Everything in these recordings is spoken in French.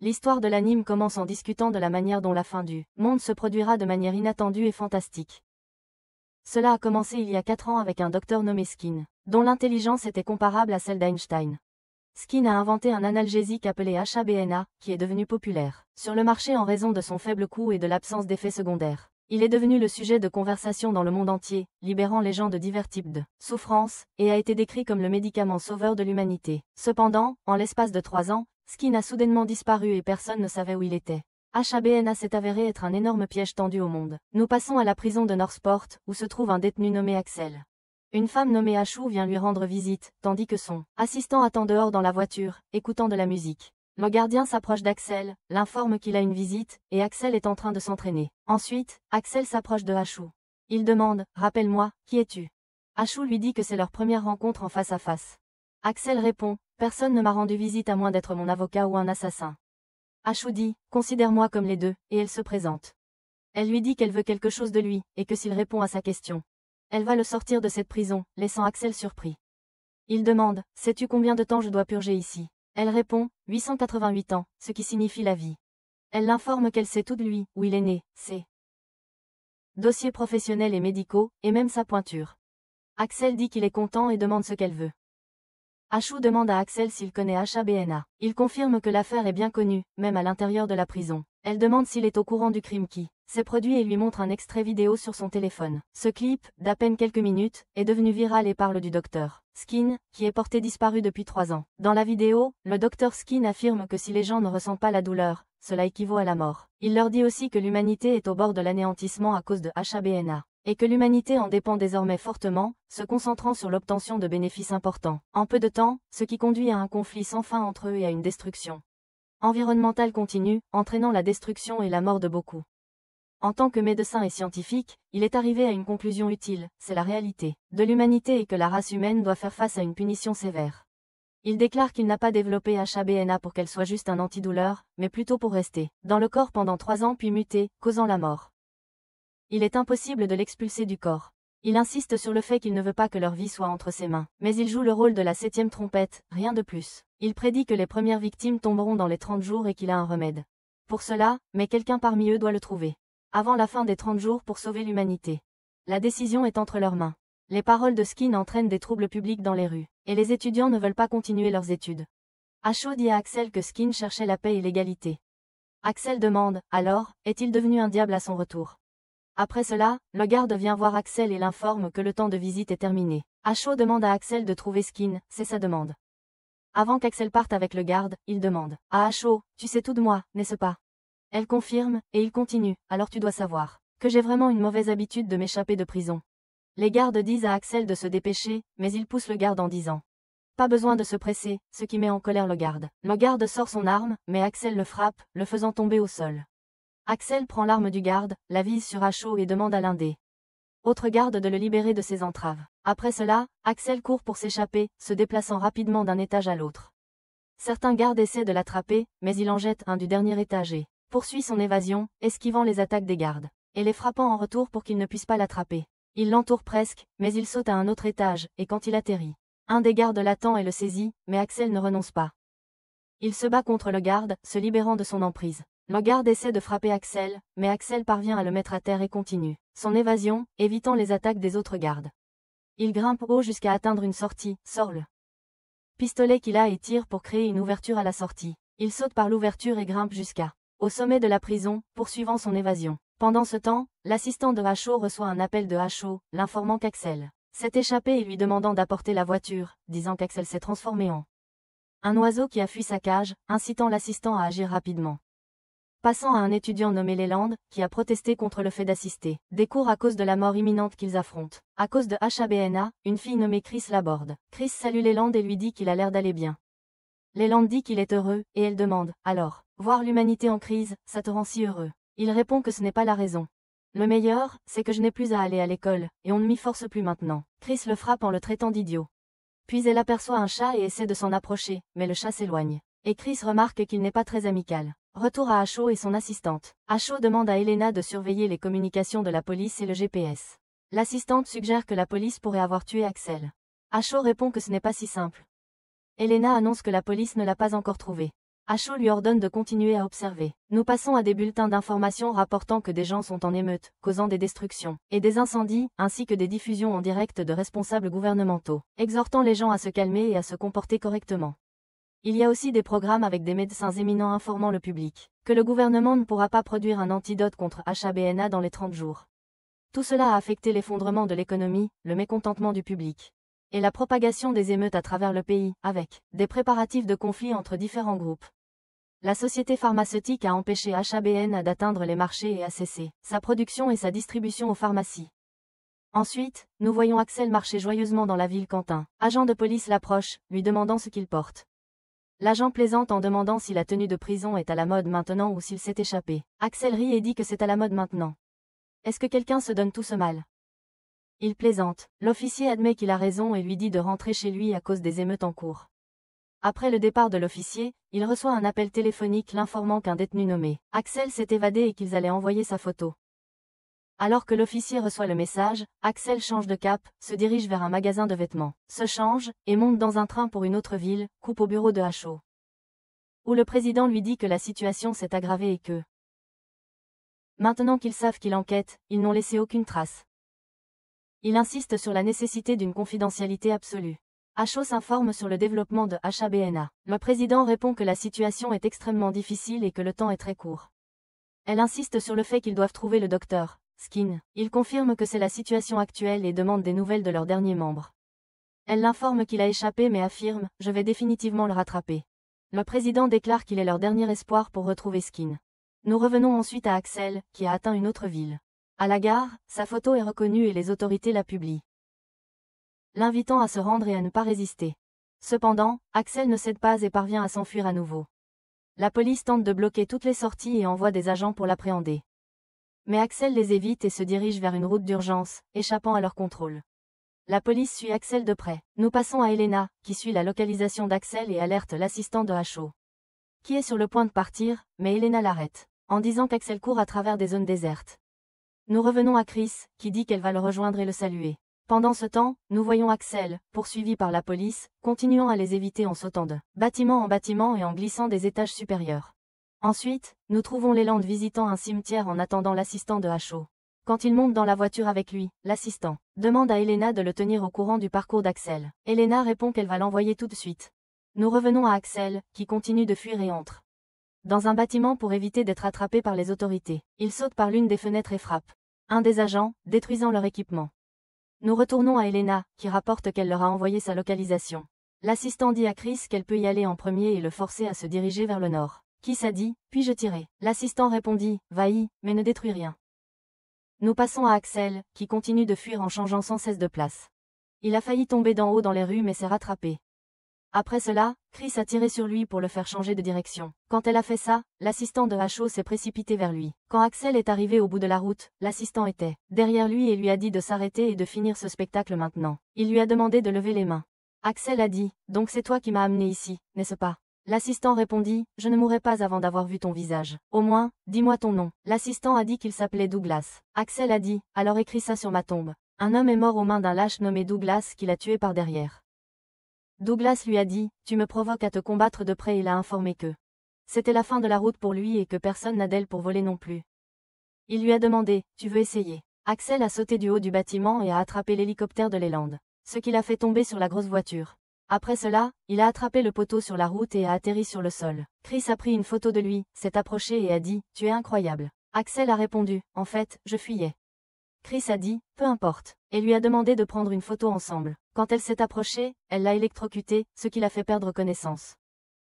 L'histoire de l'anime commence en discutant de la manière dont la fin du monde se produira de manière inattendue et fantastique. Cela a commencé il y a 4 ans avec un docteur nommé Skin, dont l'intelligence était comparable à celle d'Einstein. Skin a inventé un analgésique appelé HABNA, qui est devenu populaire sur le marché en raison de son faible coût et de l'absence d'effets secondaires. Il est devenu le sujet de conversation dans le monde entier, libérant les gens de divers types de souffrances, et a été décrit comme le médicament sauveur de l'humanité. Cependant, en l'espace de 3 ans, Skin a soudainement disparu et personne ne savait où il était. HABNA s'est avéré être un énorme piège tendu au monde. Nous passons à la prison de Northport, où se trouve un détenu nommé Axel. Une femme nommée Ashou vient lui rendre visite, tandis que son assistant attend dehors dans la voiture, écoutant de la musique. Le gardien s'approche d'Axel, l'informe qu'il a une visite, et Axel est en train de s'entraîner. Ensuite, Axel s'approche de Ashou. Il demande « Rappelle-moi, qui es-tu » Ashou lui dit que c'est leur première rencontre en face à face. Axel répond « Personne ne m'a rendu visite à moins d'être mon avocat ou un assassin. » Ashou dit « Considère-moi comme les deux » et elle se présente. Elle lui dit qu'elle veut quelque chose de lui, et que s'il répond à sa question, elle va le sortir de cette prison, laissant Axel surpris. Il demande « Sais-tu combien de temps je dois purger ici ?» Elle répond « 888 ans, ce qui signifie la vie. » Elle l'informe qu'elle sait tout de lui, où il est né, ses dossiers professionnels et médicaux, et même sa pointure. Axel dit qu'il est content et demande ce qu'elle veut. Ashou demande à Axel s'il connaît HABNA. Il confirme que l'affaire est bien connue, même à l'intérieur de la prison. Elle demande s'il est au courant du crime qui s'est produit et lui montre un extrait vidéo sur son téléphone. Ce clip, d'à peine quelques minutes, est devenu viral et parle du docteur Skin, qui est porté disparu depuis 3 ans. Dans la vidéo, le docteur Skin affirme que si les gens ne ressentent pas la douleur, cela équivaut à la mort. Il leur dit aussi que l'humanité est au bord de l'anéantissement à cause de HABNA, et que l'humanité en dépend désormais fortement, se concentrant sur l'obtention de bénéfices importants. En peu de temps, ce qui conduit à un conflit sans fin entre eux et à une destruction environnementale continue, entraînant la destruction et la mort de beaucoup. En tant que médecin et scientifique, il est arrivé à une conclusion utile, c'est la réalité de l'humanité et que la race humaine doit faire face à une punition sévère. Il déclare qu'il n'a pas développé HABNA pour qu'elle soit juste un antidouleur, mais plutôt pour rester dans le corps pendant 3 ans puis muter, causant la mort. Il est impossible de l'expulser du corps. Il insiste sur le fait qu'il ne veut pas que leur vie soit entre ses mains, mais il joue le rôle de la 7e trompette, rien de plus. Il prédit que les premières victimes tomberont dans les 30 jours et qu'il a un remède pour cela, mais quelqu'un parmi eux doit le trouver avant la fin des 30 jours pour sauver l'humanité. La décision est entre leurs mains. Les paroles de Skin entraînent des troubles publics dans les rues, et les étudiants ne veulent pas continuer leurs études. Ashou dit à Axel que Skin cherchait la paix et l'égalité. Axel demande, alors, est-il devenu un diable à son retour? Après cela, le garde vient voir Axel et l'informe que le temps de visite est terminé. Ashou demande à Axel de trouver Skin, c'est sa demande. Avant qu'Axel parte avec le garde, il demande à Ashou, tu sais tout de moi, n'est-ce pas? Elle confirme, et il continue, alors tu dois savoir que j'ai vraiment une mauvaise habitude de m'échapper de prison. Les gardes disent à Axel de se dépêcher, mais il pousse le garde en disant pas besoin de se presser, ce qui met en colère le garde. Le garde sort son arme, mais Axel le frappe, le faisant tomber au sol. Axel prend l'arme du garde, la vise sur Ashou et demande à l'un des autres gardes de le libérer de ses entraves. Après cela, Axel court pour s'échapper, se déplaçant rapidement d'un étage à l'autre. Certains gardes essaient de l'attraper, mais il en jette un du dernier étage et poursuit son évasion, esquivant les attaques des gardes, et les frappant en retour pour qu'ils ne puissent pas l'attraper. Il l'entoure presque, mais il saute à un autre étage, et quand il atterrit, un des gardes l'attend et le saisit, mais Axel ne renonce pas. Il se bat contre le garde, se libérant de son emprise. Le garde essaie de frapper Axel, mais Axel parvient à le mettre à terre et continue son évasion, évitant les attaques des autres gardes. Il grimpe haut jusqu'à atteindre une sortie, sort le pistolet qu'il a et tire pour créer une ouverture à la sortie. Il saute par l'ouverture et grimpe au sommet de la prison, poursuivant son évasion. Pendant ce temps, l'assistant de Ashou reçoit un appel de Ashou, l'informant qu'Axel s'est échappé et lui demandant d'apporter la voiture, disant qu'Axel s'est transformé en un oiseau qui a fui sa cage, incitant l'assistant à agir rapidement. Passant à un étudiant nommé Leland, qui a protesté contre le fait d'assister des cours à cause de la mort imminente qu'ils affrontent. À cause de HABNA, une fille nommée Chris l'aborde. Chris salue Leland et lui dit qu'il a l'air d'aller bien. Leland dit qu'il est heureux, et elle demande, alors, voir l'humanité en crise, ça te rend si heureux? Il répond que ce n'est pas la raison. Le meilleur, c'est que je n'ai plus à aller à l'école, et on ne m'y force plus maintenant. Chris le frappe en le traitant d'idiot. Puis elle aperçoit un chat et essaie de s'en approcher, mais le chat s'éloigne. Et Chris remarque qu'il n'est pas très amical. Retour à Ashou et son assistante. Ashou demande à Elena de surveiller les communications de la police et le GPS. L'assistante suggère que la police pourrait avoir tué Axel. Ashou répond que ce n'est pas si simple. Elena annonce que la police ne l'a pas encore trouvé. Acho lui ordonne de continuer à observer. Nous passons à des bulletins d'information rapportant que des gens sont en émeute, causant des destructions et des incendies, ainsi que des diffusions en direct de responsables gouvernementaux, exhortant les gens à se calmer et à se comporter correctement. Il y a aussi des programmes avec des médecins éminents informant le public que le gouvernement ne pourra pas produire un antidote contre HABNA dans les 30 jours. Tout cela a affecté l'effondrement de l'économie, le mécontentement du public et la propagation des émeutes à travers le pays, avec des préparatifs de conflits entre différents groupes. La société pharmaceutique a empêché HABNA d'atteindre les marchés et a cessé sa production et sa distribution aux pharmacies. Ensuite, nous voyons Axel marcher joyeusement dans la ville quand un agent de police l'approche, lui demandant ce qu'il porte. L'agent plaisante en demandant si la tenue de prison est à la mode maintenant ou s'il s'est échappé. Axel rit et dit que c'est à la mode maintenant. Est-ce que quelqu'un se donne tout ce mal? Il plaisante. L'officier admet qu'il a raison et lui dit de rentrer chez lui à cause des émeutes en cours. Après le départ de l'officier, il reçoit un appel téléphonique l'informant qu'un détenu nommé Axel s'est évadé et qu'ils allaient envoyer sa photo. Alors que l'officier reçoit le message, Axel change de cap, se dirige vers un magasin de vêtements, se change, et monte dans un train pour une autre ville, coupe au bureau de Acho, où le président lui dit que la situation s'est aggravée et que, maintenant qu'ils savent qu'il enquête, ils n'ont laissé aucune trace. Il insiste sur la nécessité d'une confidentialité absolue. Acho s'informe sur le développement de HABNA. Le président répond que la situation est extrêmement difficile et que le temps est très court. Elle insiste sur le fait qu'ils doivent trouver le docteur Skin. Il confirme que c'est la situation actuelle et demande des nouvelles de leurs derniers membres. Elle l'informe qu'il a échappé mais affirme « Je vais définitivement le rattraper ». Le président déclare qu'il est leur dernier espoir pour retrouver Skin. Nous revenons ensuite à Axel, qui a atteint une autre ville. À la gare, sa photo est reconnue et les autorités la publient, l'invitant à se rendre et à ne pas résister. Cependant, Axel ne cède pas et parvient à s'enfuir à nouveau. La police tente de bloquer toutes les sorties et envoie des agents pour l'appréhender. Mais Axel les évite et se dirige vers une route d'urgence, échappant à leur contrôle. La police suit Axel de près. Nous passons à Elena, qui suit la localisation d'Axel et alerte l'assistant de Acho, qui est sur le point de partir, mais Elena l'arrête, en disant qu'Axel court à travers des zones désertes. Nous revenons à Chris, qui dit qu'elle va le rejoindre et le saluer. Pendant ce temps, nous voyons Axel, poursuivi par la police, continuant à les éviter en sautant de bâtiment en bâtiment et en glissant des étages supérieurs. Ensuite, nous trouvons Leland visitant un cimetière en attendant l'assistant de Acho. Quand il monte dans la voiture avec lui, l'assistant demande à Elena de le tenir au courant du parcours d'Axel. Elena répond qu'elle va l'envoyer tout de suite. Nous revenons à Axel, qui continue de fuir et entre dans un bâtiment pour éviter d'être attrapé par les autorités. Il saute par l'une des fenêtres et frappe un des agents, détruisant leur équipement. Nous retournons à Elena, qui rapporte qu'elle leur a envoyé sa localisation. L'assistant dit à Chris qu'elle peut y aller en premier et le forcer à se diriger vers le nord. Qui s'a dit, puis-je tirer? L'assistant répondit, va-y, mais ne détruis rien. Nous passons à Axel, qui continue de fuir en changeant sans cesse de place. Il a failli tomber d'en haut dans les rues mais s'est rattrapé. Après cela, Chris a tiré sur lui pour le faire changer de direction. Quand elle a fait ça, l'assistant de Acho s'est précipité vers lui. Quand Axel est arrivé au bout de la route, l'assistant était derrière lui et lui a dit de s'arrêter et de finir ce spectacle maintenant. Il lui a demandé de lever les mains. Axel a dit, donc c'est toi qui m'as amené ici, n'est-ce pas? L'assistant répondit, je ne mourrai pas avant d'avoir vu ton visage. Au moins, dis-moi ton nom. L'assistant a dit qu'il s'appelait Douglas. Axel a dit, alors écris ça sur ma tombe. Un homme est mort aux mains d'un lâche nommé Douglas qui l'a tué par derrière. Douglas lui a dit, tu me provoques à te combattre de près. Il a informé que c'était la fin de la route pour lui et que personne n'a d'aile pour voler non plus. Il lui a demandé, tu veux essayer? Axel a sauté du haut du bâtiment et a attrapé l'hélicoptère de Leland, ce qui l'a fait tomber sur la grosse voiture. Après cela, il a attrapé le poteau sur la route et a atterri sur le sol. Chris a pris une photo de lui, s'est approché et a dit, tu es incroyable. Axel a répondu, en fait, je fuyais. Chris a dit, peu importe, et lui a demandé de prendre une photo ensemble. Quand elle s'est approchée, elle l'a électrocuté, ce qui l'a fait perdre connaissance.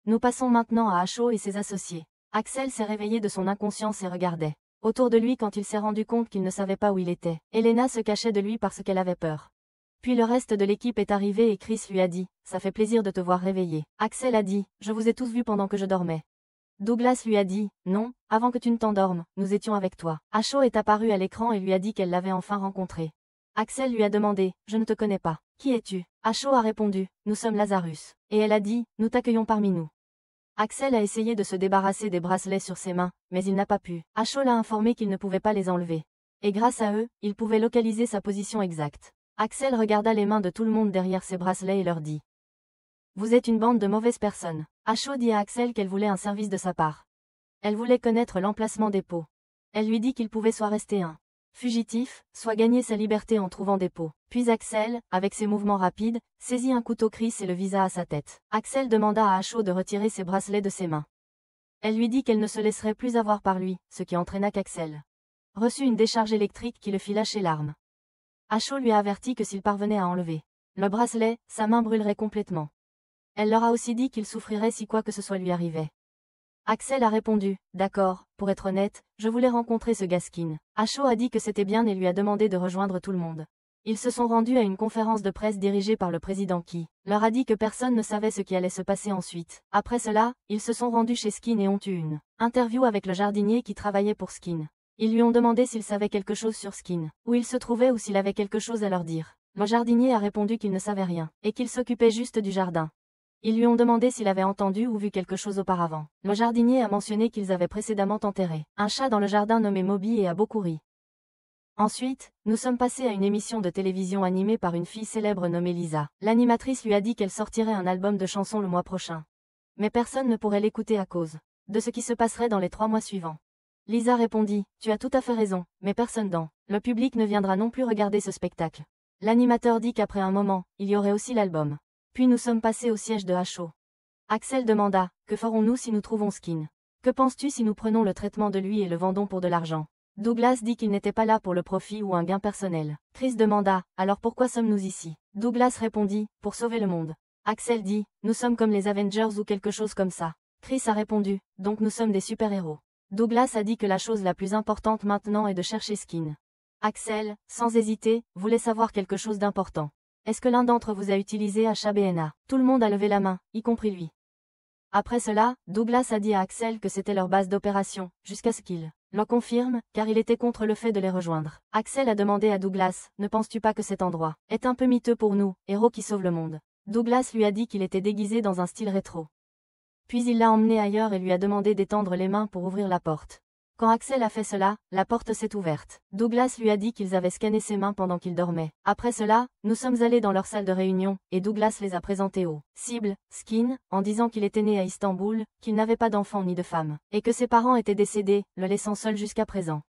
Nous passons maintenant à Acho et ses associés. Axel s'est réveillé de son inconscience et regardait autour de lui quand il s'est rendu compte qu'il ne savait pas où il était. Elena se cachait de lui parce qu'elle avait peur. Puis le reste de l'équipe est arrivé et Chris lui a dit, ça fait plaisir de te voir réveillé. Axel a dit, je vous ai tous vus pendant que je dormais. Douglas lui a dit, non, avant que tu ne t'endormes, nous étions avec toi. Acho est apparu à l'écran et lui a dit qu'elle l'avait enfin rencontré. Axel lui a demandé, je ne te connais pas. Qui es-tu? Acho a répondu, nous sommes Lazarus. Et elle a dit, nous t'accueillons parmi nous. Axel a essayé de se débarrasser des bracelets sur ses mains, mais il n'a pas pu. Acho l'a informé qu'il ne pouvait pas les enlever. Et grâce à eux, il pouvait localiser sa position exacte. Axel regarda les mains de tout le monde derrière ses bracelets et leur dit, Vous êtes une bande de mauvaises personnes. Asho dit à Axel qu'elle voulait un service de sa part. Elle voulait connaître l'emplacement des pots. Elle lui dit qu'il pouvait soit rester un fugitif, soit gagner sa liberté en trouvant des pots. Puis Axel, avec ses mouvements rapides, saisit un couteau Chris et le visa à sa tête. Axel demanda à Asho de retirer ses bracelets de ses mains. Elle lui dit qu'elle ne se laisserait plus avoir par lui, ce qui entraîna qu'Axel reçut une décharge électrique qui le fit lâcher l'arme. Asho lui a averti que s'il parvenait à enlever le bracelet, sa main brûlerait complètement. Elle leur a aussi dit qu'il souffrirait si quoi que ce soit lui arrivait. Axel a répondu, d'accord, pour être honnête, je voulais rencontrer ce Gaskin. Asho a dit que c'était bien et lui a demandé de rejoindre tout le monde. Ils se sont rendus à une conférence de presse dirigée par le président qui leur a dit que personne ne savait ce qui allait se passer ensuite. Après cela, ils se sont rendus chez Skin et ont eu une interview avec le jardinier qui travaillait pour Skin. Ils lui ont demandé s'il savait quelque chose sur Skin, où il se trouvait ou s'il avait quelque chose à leur dire. Le jardinier a répondu qu'il ne savait rien, et qu'il s'occupait juste du jardin. Ils lui ont demandé s'il avait entendu ou vu quelque chose auparavant. Le jardinier a mentionné qu'ils avaient précédemment enterré un chat dans le jardin nommé Moby et a beaucoup ri. Ensuite, nous sommes passés à une émission de télévision animée par une fille célèbre nommée Lisa. L'animatrice lui a dit qu'elle sortirait un album de chansons le mois prochain. Mais personne ne pourrait l'écouter à cause de ce qui se passerait dans les 3 mois suivants. Lisa répondit, tu as tout à fait raison, mais personne dans le public ne viendra non plus regarder ce spectacle. L'animateur dit qu'après un moment, il y aurait aussi l'album. Puis nous sommes passés au siège de Asho. Axel demanda, que ferons-nous si nous trouvons Skin? Que penses-tu si nous prenons le traitement de lui et le vendons pour de l'argent? Douglas dit qu'il n'était pas là pour le profit ou un gain personnel. Chris demanda, alors pourquoi sommes-nous ici? Douglas répondit, pour sauver le monde. Axel dit, nous sommes comme les Avengers ou quelque chose comme ça. Chris a répondu, donc nous sommes des super-héros. Douglas a dit que la chose la plus importante maintenant est de chercher Skin. Axel, sans hésiter, voulait savoir quelque chose d'important. Est-ce que l'un d'entre vous a utilisé HBNA? Tout le monde a levé la main, y compris lui. Après cela, Douglas a dit à Axel que c'était leur base d'opération, jusqu'à ce qu'il le confirme, car il était contre le fait de les rejoindre. Axel a demandé à Douglas, ne penses-tu pas que cet endroit est un peu miteux pour nous, héros qui sauvent le monde? Douglas lui a dit qu'il était déguisé dans un style rétro. Puis il l'a emmené ailleurs et lui a demandé d'étendre les mains pour ouvrir la porte. Quand Axel a fait cela, la porte s'est ouverte. Douglas lui a dit qu'ils avaient scanné ses mains pendant qu'il dormait. Après cela, nous sommes allés dans leur salle de réunion, et Douglas les a présentés aux cibles, Skin, en disant qu'il était né à Istanbul, qu'il n'avait pas d'enfant ni de femme, et que ses parents étaient décédés, le laissant seul jusqu'à présent.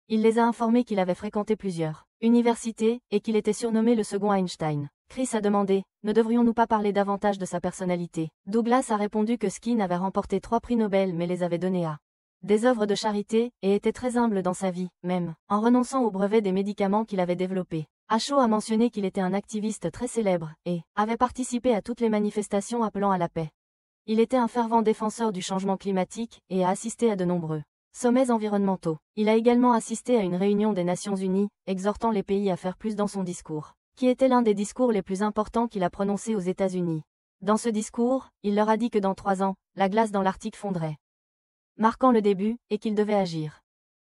Il les a informés qu'il avait fréquenté plusieurs universités, et qu'il était surnommé le second Einstein. Chris a demandé, ne devrions-nous pas parler davantage de sa personnalité? Douglas a répondu que Skin avait remporté 3 prix Nobel mais les avait donnés à des œuvres de charité, et était très humble dans sa vie, même, en renonçant au brevet des médicaments qu'il avait développés. Asho a mentionné qu'il était un activiste très célèbre, et avait participé à toutes les manifestations appelant à la paix. Il était un fervent défenseur du changement climatique, et a assisté à de nombreux sommets environnementaux. Il a également assisté à une réunion des Nations Unies, exhortant les pays à faire plus dans son discours, qui était l'un des discours les plus importants qu'il a prononcé aux États-Unis. Dans ce discours, il leur a dit que dans 3 ans, la glace dans l'Arctique fondrait, marquant le début, et qu'il devait agir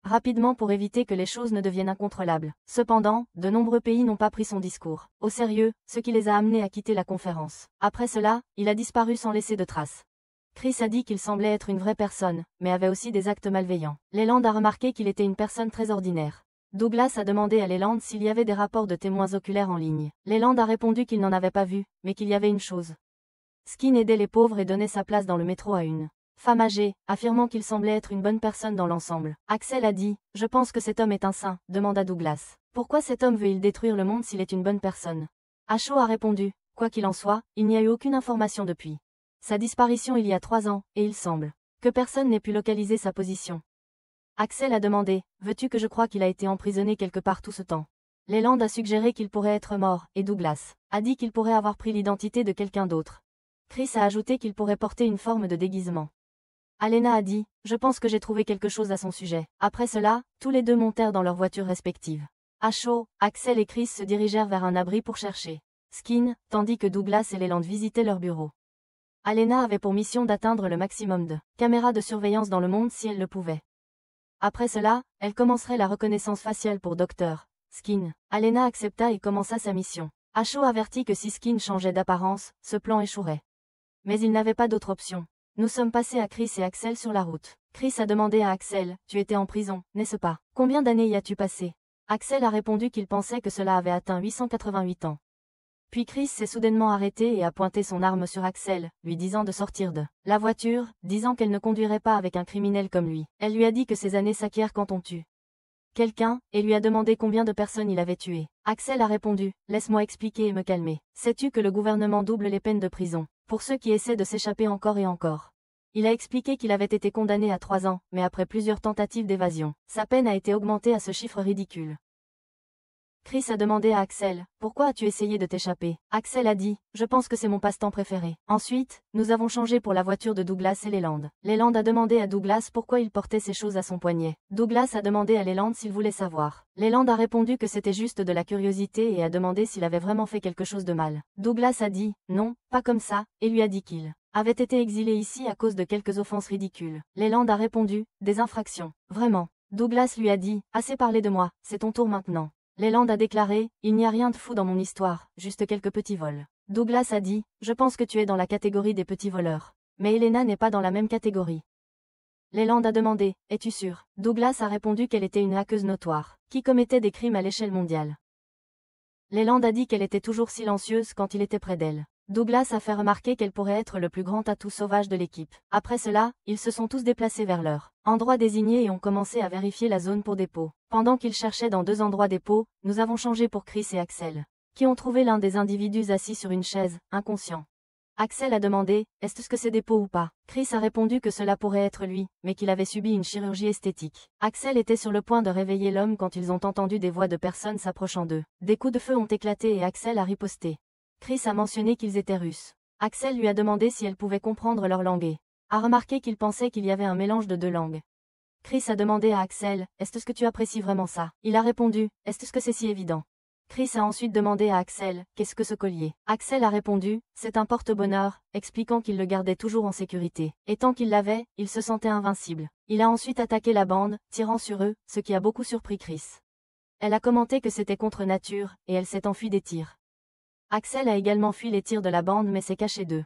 rapidement pour éviter que les choses ne deviennent incontrôlables. Cependant, de nombreux pays n'ont pas pris son discours au sérieux, ce qui les a amenés à quitter la conférence. Après cela, il a disparu sans laisser de traces. Chris a dit qu'il semblait être une vraie personne, mais avait aussi des actes malveillants. Leland a remarqué qu'il était une personne très ordinaire. Douglas a demandé à Leland s'il y avait des rapports de témoins oculaires en ligne. Leland a répondu qu'il n'en avait pas vu, mais qu'il y avait une chose. Skin aidait les pauvres et donnait sa place dans le métro à une femme âgée, affirmant qu'il semblait être une bonne personne dans l'ensemble. Axel a dit, je pense que cet homme est un saint, demanda Douglas. Pourquoi cet homme veut-il détruire le monde s'il est une bonne personne? Asho a répondu, quoi qu'il en soit, il n'y a eu aucune information depuis sa disparition il y a 3 ans, et il semble que personne n'ait pu localiser sa position. Axel a demandé, veux-tu que je croie qu'il a été emprisonné quelque part tout ce temps? Leland a suggéré qu'il pourrait être mort, et Douglas a dit qu'il pourrait avoir pris l'identité de quelqu'un d'autre. Chris a ajouté qu'il pourrait porter une forme de déguisement. Alena a dit, je pense que j'ai trouvé quelque chose à son sujet. Après cela, tous les deux montèrent dans leurs voitures respectives. Asho, Axel et Chris se dirigèrent vers un abri pour chercher Skin, tandis que Douglas et Leland visitaient leur bureau. Alena avait pour mission d'atteindre le maximum de caméras de surveillance dans le monde si elle le pouvait. Après cela, elle commencerait la reconnaissance faciale pour Dr. Skin. Alena accepta et commença sa mission. Asho avertit que si Skin changeait d'apparence, ce plan échouerait. Mais il n'avait pas d'autre option. Nous sommes passés à Chris et Axel sur la route. Chris a demandé à Axel, tu étais en prison, n'est-ce pas? Combien d'années y as-tu passé? Axel a répondu qu'il pensait que cela avait atteint 888 ans. Puis Chris s'est soudainement arrêté et a pointé son arme sur Axel, lui disant de sortir de la voiture, disant qu'elle ne conduirait pas avec un criminel comme lui. Elle lui a dit que ces années s'acquièrent quand on tue quelqu'un, et lui a demandé combien de personnes il avait tué. Axel a répondu, laisse-moi expliquer et me calmer. Sais-tu que le gouvernement double les peines de prison pour ceux qui essaient de s'échapper encore et encore? Il a expliqué qu'il avait été condamné à 3 ans, mais après plusieurs tentatives d'évasion, sa peine a été augmentée à ce chiffre ridicule. Chris a demandé à Axel, pourquoi as-tu essayé de t'échapper? Axel a dit, je pense que c'est mon passe-temps préféré. Ensuite, nous avons changé pour la voiture de Douglas et Leland. Leland a demandé à Douglas pourquoi il portait ces choses à son poignet. Douglas a demandé à Leland s'il voulait savoir. Leland a répondu que c'était juste de la curiosité et a demandé s'il avait vraiment fait quelque chose de mal. Douglas a dit, non, pas comme ça, et lui a dit qu'il avait été exilé ici à cause de quelques offenses ridicules. Leland a répondu, des infractions. Vraiment. Douglas lui a dit, assez parlé de moi, c'est ton tour maintenant. Leland a déclaré, il n'y a rien de fou dans mon histoire, juste quelques petits vols. Douglas a dit, je pense que tu es dans la catégorie des petits voleurs. Mais Elena n'est pas dans la même catégorie. Leland a demandé, es-tu sûr? Douglas a répondu qu'elle était une hackeuse notoire, qui commettait des crimes à l'échelle mondiale. Leland a dit qu'elle était toujours silencieuse quand il était près d'elle. Douglas a fait remarquer qu'elle pourrait être le plus grand atout sauvage de l'équipe. Après cela, ils se sont tous déplacés vers leur endroit désigné et ont commencé à vérifier la zone pour dépôt. Pendant qu'ils cherchaient dans 2 endroits dépôt, nous avons changé pour Chris et Axel, qui ont trouvé l'un des individus assis sur une chaise, inconscient. Axel a demandé, est-ce que c'est dépôt ou pas? Chris a répondu que cela pourrait être lui, mais qu'il avait subi une chirurgie esthétique. Axel était sur le point de réveiller l'homme quand ils ont entendu des voix de personnes s'approchant d'eux. Des coups de feu ont éclaté et Axel a riposté. Chris a mentionné qu'ils étaient russes. Axel lui a demandé si elle pouvait comprendre leur langue et a remarqué qu'il pensait qu'il y avait un mélange de 2 langues. Chris a demandé à Axel, est-ce que tu apprécies vraiment ça? Il a répondu, est-ce que c'est si évident? Chris a ensuite demandé à Axel, qu'est-ce que ce collier? Axel a répondu, c'est un porte-bonheur, expliquant qu'il le gardait toujours en sécurité. Et tant qu'il l'avait, il se sentait invincible. Il a ensuite attaqué la bande, tirant sur eux, ce qui a beaucoup surpris Chris. Elle a commenté que c'était contre nature, et elle s'est enfuie des tirs. Axel a également fui les tirs de la bande mais s'est caché d'eux.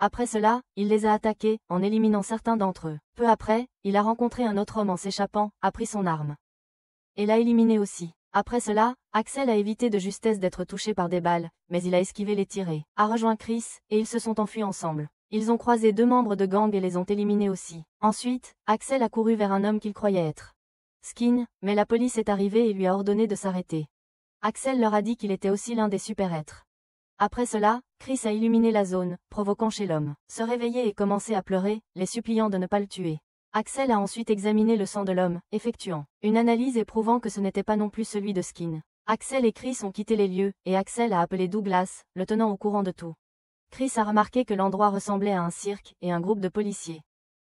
Après cela, il les a attaqués, en éliminant certains d'entre eux. Peu après, il a rencontré un autre homme en s'échappant, a pris son arme. Et l'a éliminé aussi. Après cela, Axel a évité de justesse d'être touché par des balles, mais il a esquivé les tirs et a rejoint Chris, et ils se sont enfuis ensemble. Ils ont croisé 2 membres de gang et les ont éliminés aussi. Ensuite, Axel a couru vers un homme qu'il croyait être Skin, mais la police est arrivée et lui a ordonné de s'arrêter. Axel leur a dit qu'il était aussi l'un des super-êtres. Après cela, Chris a illuminé la zone, provoquant chez l'homme se réveiller et commencer à pleurer, les suppliant de ne pas le tuer. Axel a ensuite examiné le sang de l'homme, effectuant une analyse et prouvant que ce n'était pas non plus celui de Skin. Axel et Chris ont quitté les lieux, et Axel a appelé Douglas, le tenant au courant de tout. Chris a remarqué que l'endroit ressemblait à un cirque, et un groupe de policiers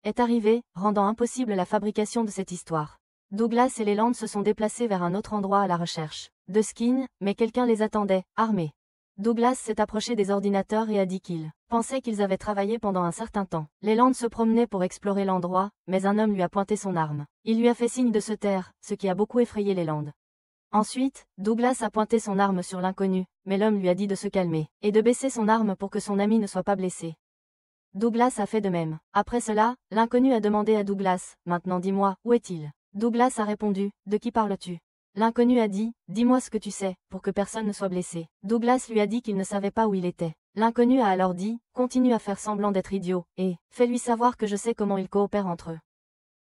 est arrivé, rendant impossible la fabrication de cette histoire. Douglas et Leland se sont déplacés vers un autre endroit à la recherche de Skin, mais quelqu'un les attendait, armé. Douglas s'est approché des ordinateurs et a dit qu'il pensait qu'ils avaient travaillé pendant un certain temps. Leland se promenait pour explorer l'endroit, mais un homme lui a pointé son arme. Il lui a fait signe de se taire, ce qui a beaucoup effrayé Leland. Ensuite, Douglas a pointé son arme sur l'inconnu, mais l'homme lui a dit de se calmer, et de baisser son arme pour que son ami ne soit pas blessé. Douglas a fait de même. Après cela, l'inconnu a demandé à Douglas, maintenant dis-moi, où est-il? Douglas a répondu, de qui parles-tu? L'inconnu a dit, dis-moi ce que tu sais, pour que personne ne soit blessé. Douglas lui a dit qu'il ne savait pas où il était. L'inconnu a alors dit, continue à faire semblant d'être idiot, et fais-lui savoir que je sais comment ils coopèrent entre eux.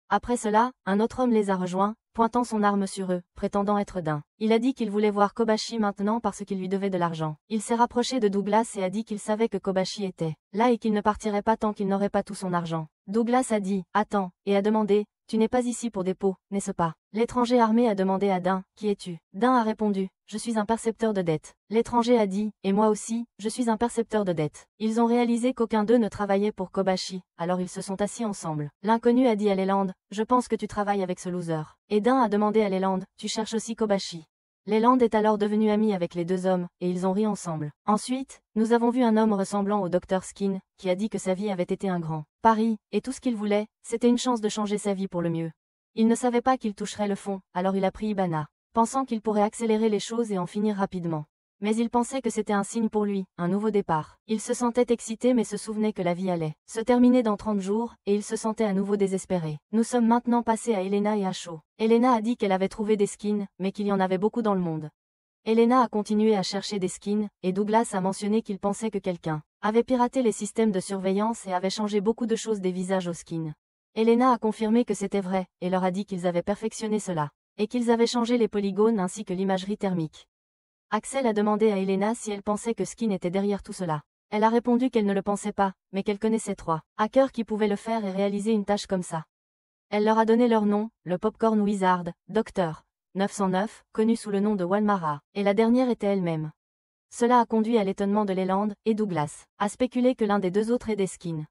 Après cela, un autre homme les a rejoints, pointant son arme sur eux, prétendant être d'un. Il a dit qu'il voulait voir Kobashi maintenant parce qu'il lui devait de l'argent. Il s'est rapproché de Douglas et a dit qu'il savait que Kobashi était là et qu'il ne partirait pas tant qu'il n'aurait pas tout son argent. Douglas a dit, attends, et a demandé, tu n'es pas ici pour dépôt, n'est-ce pas? L'étranger armé a demandé à Dun, qui es-tu? Dun a répondu, je suis un percepteur de dettes. L'étranger a dit, et moi aussi, je suis un percepteur de dettes. Ils ont réalisé qu'aucun d'eux ne travaillait pour Kobashi, alors ils se sont assis ensemble. L'inconnu a dit à Leland, je pense que tu travailles avec ce loser. Et Dun a demandé à Leland, tu cherches aussi Kobashi? Leland est alors devenu ami avec les 2 hommes, et ils ont ri ensemble. Ensuite, nous avons vu un homme ressemblant au Dr Skin, qui a dit que sa vie avait été un grand pari, et tout ce qu'il voulait, c'était une chance de changer sa vie pour le mieux. Il ne savait pas qu'il toucherait le fond, alors il a pris Ibana, pensant qu'il pourrait accélérer les choses et en finir rapidement. Mais il pensait que c'était un signe pour lui, un nouveau départ. Il se sentait excité mais se souvenait que la vie allait se terminer dans 30 jours, et il se sentait à nouveau désespéré. Nous sommes maintenant passés à Elena et à Shaw. Elena a dit qu'elle avait trouvé des skins, mais qu'il y en avait beaucoup dans le monde. Elena a continué à chercher des skins, et Douglas a mentionné qu'il pensait que quelqu'un avait piraté les systèmes de surveillance et avait changé beaucoup de choses des visages aux skins. Elena a confirmé que c'était vrai, et leur a dit qu'ils avaient perfectionné cela, et qu'ils avaient changé les polygones ainsi que l'imagerie thermique. Axel a demandé à Elena si elle pensait que Skin était derrière tout cela. Elle a répondu qu'elle ne le pensait pas, mais qu'elle connaissait 3 hackers qui pouvaient le faire et réaliser une tâche comme ça. Elle leur a donné leur nom, le Popcorn Wizard, Dr. 909, connu sous le nom de Walmara, et la dernière était elle-même. Cela a conduit à l'étonnement de Leland, et Douglas a spéculé que l'un des deux autres est des skins.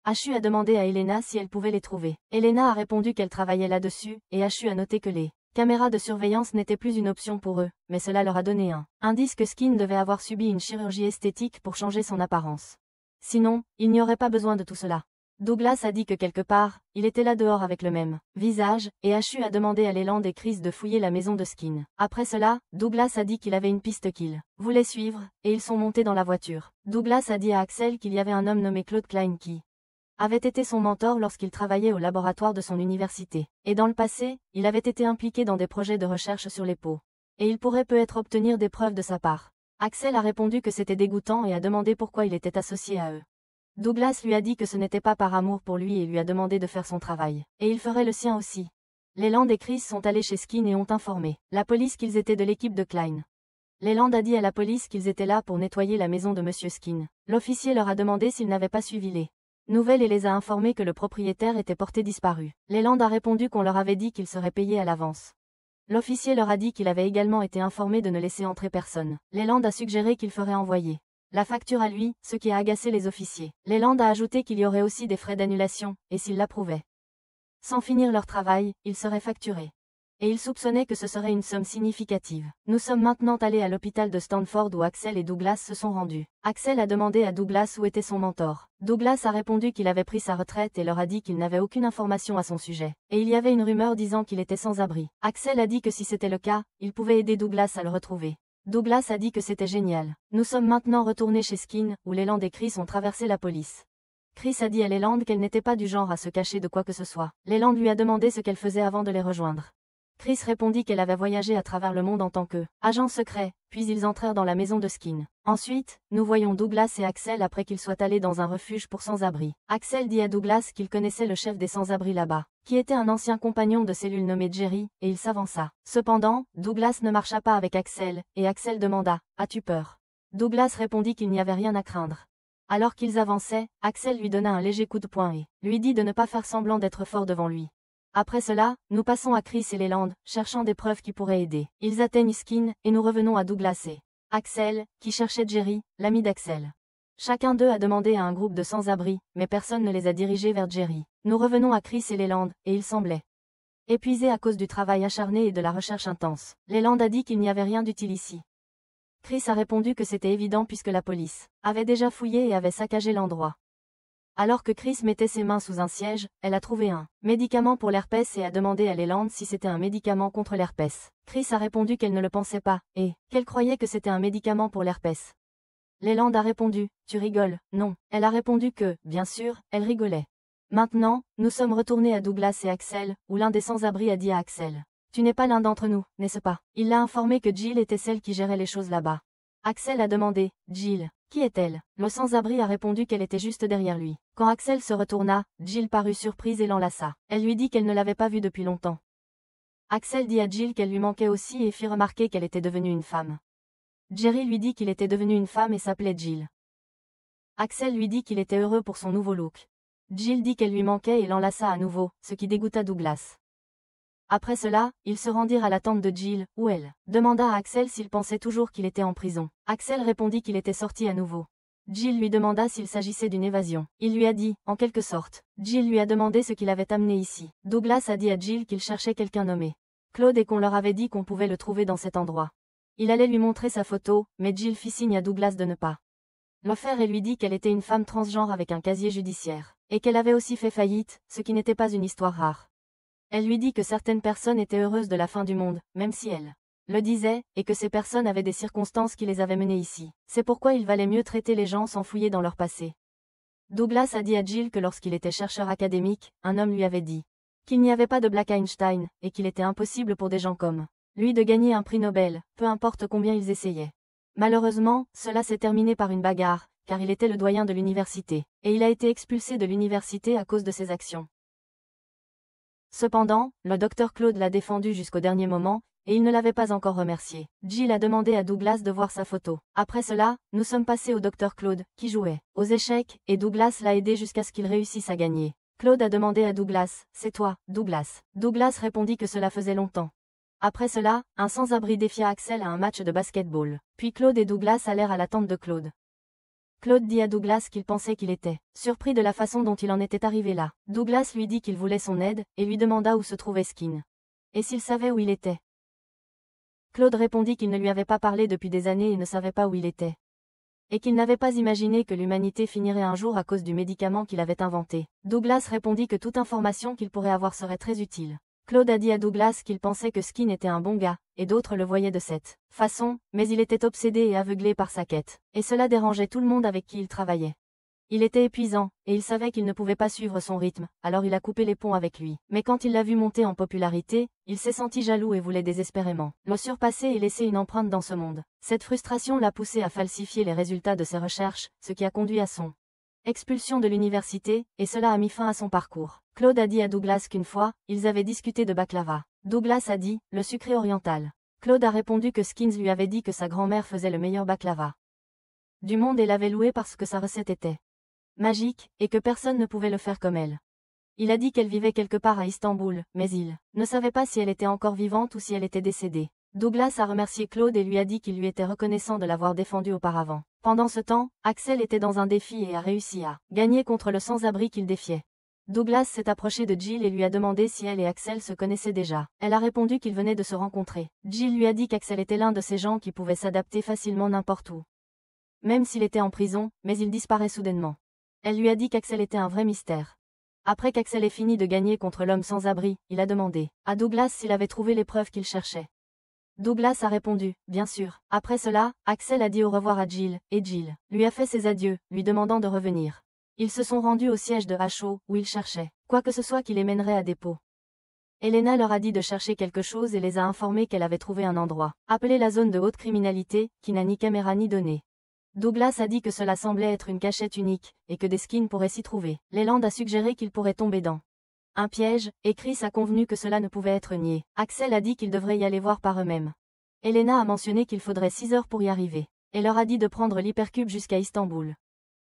Ashu a demandé à Elena si elle pouvait les trouver. Elena a répondu qu'elle travaillait là-dessus, et Ashu a noté que les caméras de surveillance n'étaient plus une option pour eux, mais cela leur a donné un indice que Skin devait avoir subi une chirurgie esthétique pour changer son apparence. Sinon, il n'y aurait pas besoin de tout cela. Douglas a dit que quelque part, il était là dehors avec le même visage, et Ashu a demandé à Leland et Chris de fouiller la maison de Skin. Après cela, Douglas a dit qu'il avait une piste qu'il voulait suivre, et ils sont montés dans la voiture. Douglas a dit à Axel qu'il y avait un homme nommé Claude Klein qui avait été son mentor lorsqu'il travaillait au laboratoire de son université. Et dans le passé, il avait été impliqué dans des projets de recherche sur les peaux. Et il pourrait peut-être obtenir des preuves de sa part. Axel a répondu que c'était dégoûtant et a demandé pourquoi il était associé à eux. Douglas lui a dit que ce n'était pas par amour pour lui et lui a demandé de faire son travail. Et il ferait le sien aussi. Leland et Chris sont allés chez Skin et ont informé la police qu'ils étaient de l'équipe de Klein. Leland a dit à la police qu'ils étaient là pour nettoyer la maison de Monsieur Skin. L'officier leur a demandé s'ils n'avaient pas suivi les nouvelles et les a informés que le propriétaire était porté disparu. Leland a répondu qu'on leur avait dit qu'ils seraient payés à l'avance. L'officier leur a dit qu'il avait également été informé de ne laisser entrer personne. Leland a suggéré qu'il ferait envoyer la facture à lui, ce qui a agacé les officiers. Leland a ajouté qu'il y aurait aussi des frais d'annulation, et s'ils l'approuvaient sans finir leur travail, ils seraient facturés. Et il soupçonnait que ce serait une somme significative. Nous sommes maintenant allés à l'hôpital de Stanford où Axel et Douglas se sont rendus. Axel a demandé à Douglas où était son mentor. Douglas a répondu qu'il avait pris sa retraite et leur a dit qu'il n'avait aucune information à son sujet. Et il y avait une rumeur disant qu'il était sans abri. Axel a dit que si c'était le cas, il pouvait aider Douglas à le retrouver. Douglas a dit que c'était génial. Nous sommes maintenant retournés chez Skin, où Leland et Chris ont traversé la police. Chris a dit à Leland qu'elle n'était pas du genre à se cacher de quoi que ce soit. Leland lui a demandé ce qu'elle faisait avant de les rejoindre. Chris répondit qu'elle avait voyagé à travers le monde en tant que agent secret, puis ils entrèrent dans la maison de Skin. Ensuite, nous voyons Douglas et Axel après qu'ils soient allés dans un refuge pour sans-abri. Axel dit à Douglas qu'il connaissait le chef des sans-abri là-bas, qui était un ancien compagnon de cellule nommé Jerry, et il s'avança. Cependant, Douglas ne marcha pas avec Axel, et Axel demanda « As-tu peur ?» Douglas répondit qu'il n'y avait rien à craindre. Alors qu'ils avançaient, Axel lui donna un léger coup de poing et lui dit de ne pas faire semblant d'être fort devant lui. Après cela, nous passons à Chris et Leland, cherchant des preuves qui pourraient aider. Ils atteignent Skin, et nous revenons à Douglas et Axel, qui cherchait Jerry, l'ami d'Axel. Chacun d'eux a demandé à un groupe de sans-abri, mais personne ne les a dirigés vers Jerry. Nous revenons à Chris et Leland, et ils semblaient épuisés à cause du travail acharné et de la recherche intense. Leland a dit qu'il n'y avait rien d'utile ici. Chris a répondu que c'était évident puisque la police avait déjà fouillé et avait saccagé l'endroit. Alors que Chris mettait ses mains sous un siège, elle a trouvé un médicament pour l'herpès et a demandé à Leland si c'était un médicament contre l'herpès. Chris a répondu qu'elle ne le pensait pas, et qu'elle croyait que c'était un médicament pour l'herpès. Leland a répondu, « Tu rigoles, non ?» Elle a répondu que, bien sûr, elle rigolait. Maintenant, nous sommes retournés à Douglas et Axel, où l'un des sans-abri a dit à Axel, « Tu n'es pas l'un d'entre nous, n'est-ce pas ?» Il l'a informé que Jill était celle qui gérait les choses là-bas. Axel a demandé, « Jill, qui est-elle ?» Le sans-abri a répondu qu'elle était juste derrière lui. Quand Axel se retourna, Jill parut surprise et l'enlaça. Elle lui dit qu'elle ne l'avait pas vue depuis longtemps. Axel dit à Jill qu'elle lui manquait aussi et fit remarquer qu'elle était devenue une femme. Jerry lui dit qu'il était devenu une femme et s'appelait Jill. Axel lui dit qu'il était heureux pour son nouveau look. Jill dit qu'elle lui manquait et l'enlaça à nouveau, ce qui dégoûta Douglas. Après cela, ils se rendirent à la tente de Jill, où elle demanda à Axel s'il pensait toujours qu'il était en prison. Axel répondit qu'il était sorti à nouveau. Jill lui demanda s'il s'agissait d'une évasion. Il lui a dit, en quelque sorte. Jill lui a demandé ce qu'il avait amené ici. Douglas a dit à Jill qu'il cherchait quelqu'un nommé Claude et qu'on leur avait dit qu'on pouvait le trouver dans cet endroit. Il allait lui montrer sa photo, mais Jill fit signe à Douglas de ne pas le faire et lui dit qu'elle était une femme transgenre avec un casier judiciaire, et qu'elle avait aussi fait faillite, ce qui n'était pas une histoire rare. Elle lui dit que certaines personnes étaient heureuses de la fin du monde, même si elles le disaient, et que ces personnes avaient des circonstances qui les avaient menées ici. C'est pourquoi il valait mieux traiter les gens sans fouiller dans leur passé. Douglas a dit à Jill que lorsqu'il était chercheur académique, un homme lui avait dit qu'il n'y avait pas de Black Einstein, et qu'il était impossible pour des gens comme lui de gagner un prix Nobel, peu importe combien ils essayaient. Malheureusement, cela s'est terminé par une bagarre, car il était le doyen de l'université, et il a été expulsé de l'université à cause de ses actions. Cependant, le docteur Claude l'a défendu jusqu'au dernier moment, et il ne l'avait pas encore remercié. Jill a demandé à Douglas de voir sa photo. Après cela, nous sommes passés au docteur Claude, qui jouait aux échecs, et Douglas l'a aidé jusqu'à ce qu'il réussisse à gagner. Claude a demandé à Douglas, « C'est toi, Douglas ?» Douglas répondit que cela faisait longtemps. Après cela, un sans-abri défia Axel à un match de basketball. Puis Claude et Douglas allèrent à la tente de Claude. Claude dit à Douglas qu'il pensait qu'il était surpris de la façon dont il en était arrivé là. Douglas lui dit qu'il voulait son aide, et lui demanda où se trouvait Skin. Et s'il savait où il était. Claude répondit qu'il ne lui avait pas parlé depuis des années et ne savait pas où il était. Et qu'il n'avait pas imaginé que l'humanité finirait un jour à cause du médicament qu'il avait inventé. Douglas répondit que toute information qu'il pourrait avoir serait très utile. Claude a dit à Douglas qu'il pensait que Skin était un bon gars, et d'autres le voyaient de cette façon, mais il était obsédé et aveuglé par sa quête, et cela dérangeait tout le monde avec qui il travaillait. Il était épuisant, et il savait qu'il ne pouvait pas suivre son rythme, alors il a coupé les ponts avec lui. Mais quand il l'a vu monter en popularité, il s'est senti jaloux et voulait désespérément le surpasser et laisser une empreinte dans ce monde. Cette frustration l'a poussé à falsifier les résultats de ses recherches, ce qui a conduit à son expulsion de l'université, et cela a mis fin à son parcours. Claude a dit à Douglas qu'une fois, ils avaient discuté de baklava. Douglas a dit, le sucré oriental. Claude a répondu que Skins lui avait dit que sa grand-mère faisait le meilleur baklava du monde et l'avait loué parce que sa recette était magique, et que personne ne pouvait le faire comme elle. Il a dit qu'elle vivait quelque part à Istanbul, mais il ne savait pas si elle était encore vivante ou si elle était décédée. Douglas a remercié Claude et lui a dit qu'il lui était reconnaissant de l'avoir défendu auparavant. Pendant ce temps, Axel était dans un défi et a réussi à gagner contre le sans-abri qu'il défiait. Douglas s'est approché de Jill et lui a demandé si elle et Axel se connaissaient déjà. Elle a répondu qu'ils venaient de se rencontrer. Jill lui a dit qu'Axel était l'un de ces gens qui pouvaient s'adapter facilement n'importe où. Même s'il était en prison, mais il disparaît soudainement. Elle lui a dit qu'Axel était un vrai mystère. Après qu'Axel ait fini de gagner contre l'homme sans abri, il a demandé à Douglas s'il avait trouvé les preuves qu'il cherchait. Douglas a répondu, bien sûr. Après cela, Axel a dit au revoir à Jill, et Jill lui a fait ses adieux, lui demandant de revenir. Ils se sont rendus au siège de HO, où ils cherchaient quoi que ce soit qui les mènerait à dépôt. Elena leur a dit de chercher quelque chose et les a informés qu'elle avait trouvé un endroit, appelé la zone de haute criminalité, qui n'a ni caméra ni données. Douglas a dit que cela semblait être une cachette unique, et que des skins pourraient s'y trouver. Leland a suggéré qu'ils pourraient tomber dans un piège, et Chris a convenu que cela ne pouvait être nié. Axel a dit qu'ils devraient y aller voir par eux-mêmes. Elena a mentionné qu'il faudrait 6 heures pour y arriver, et leur a dit de prendre l'hypercube jusqu'à Istanbul.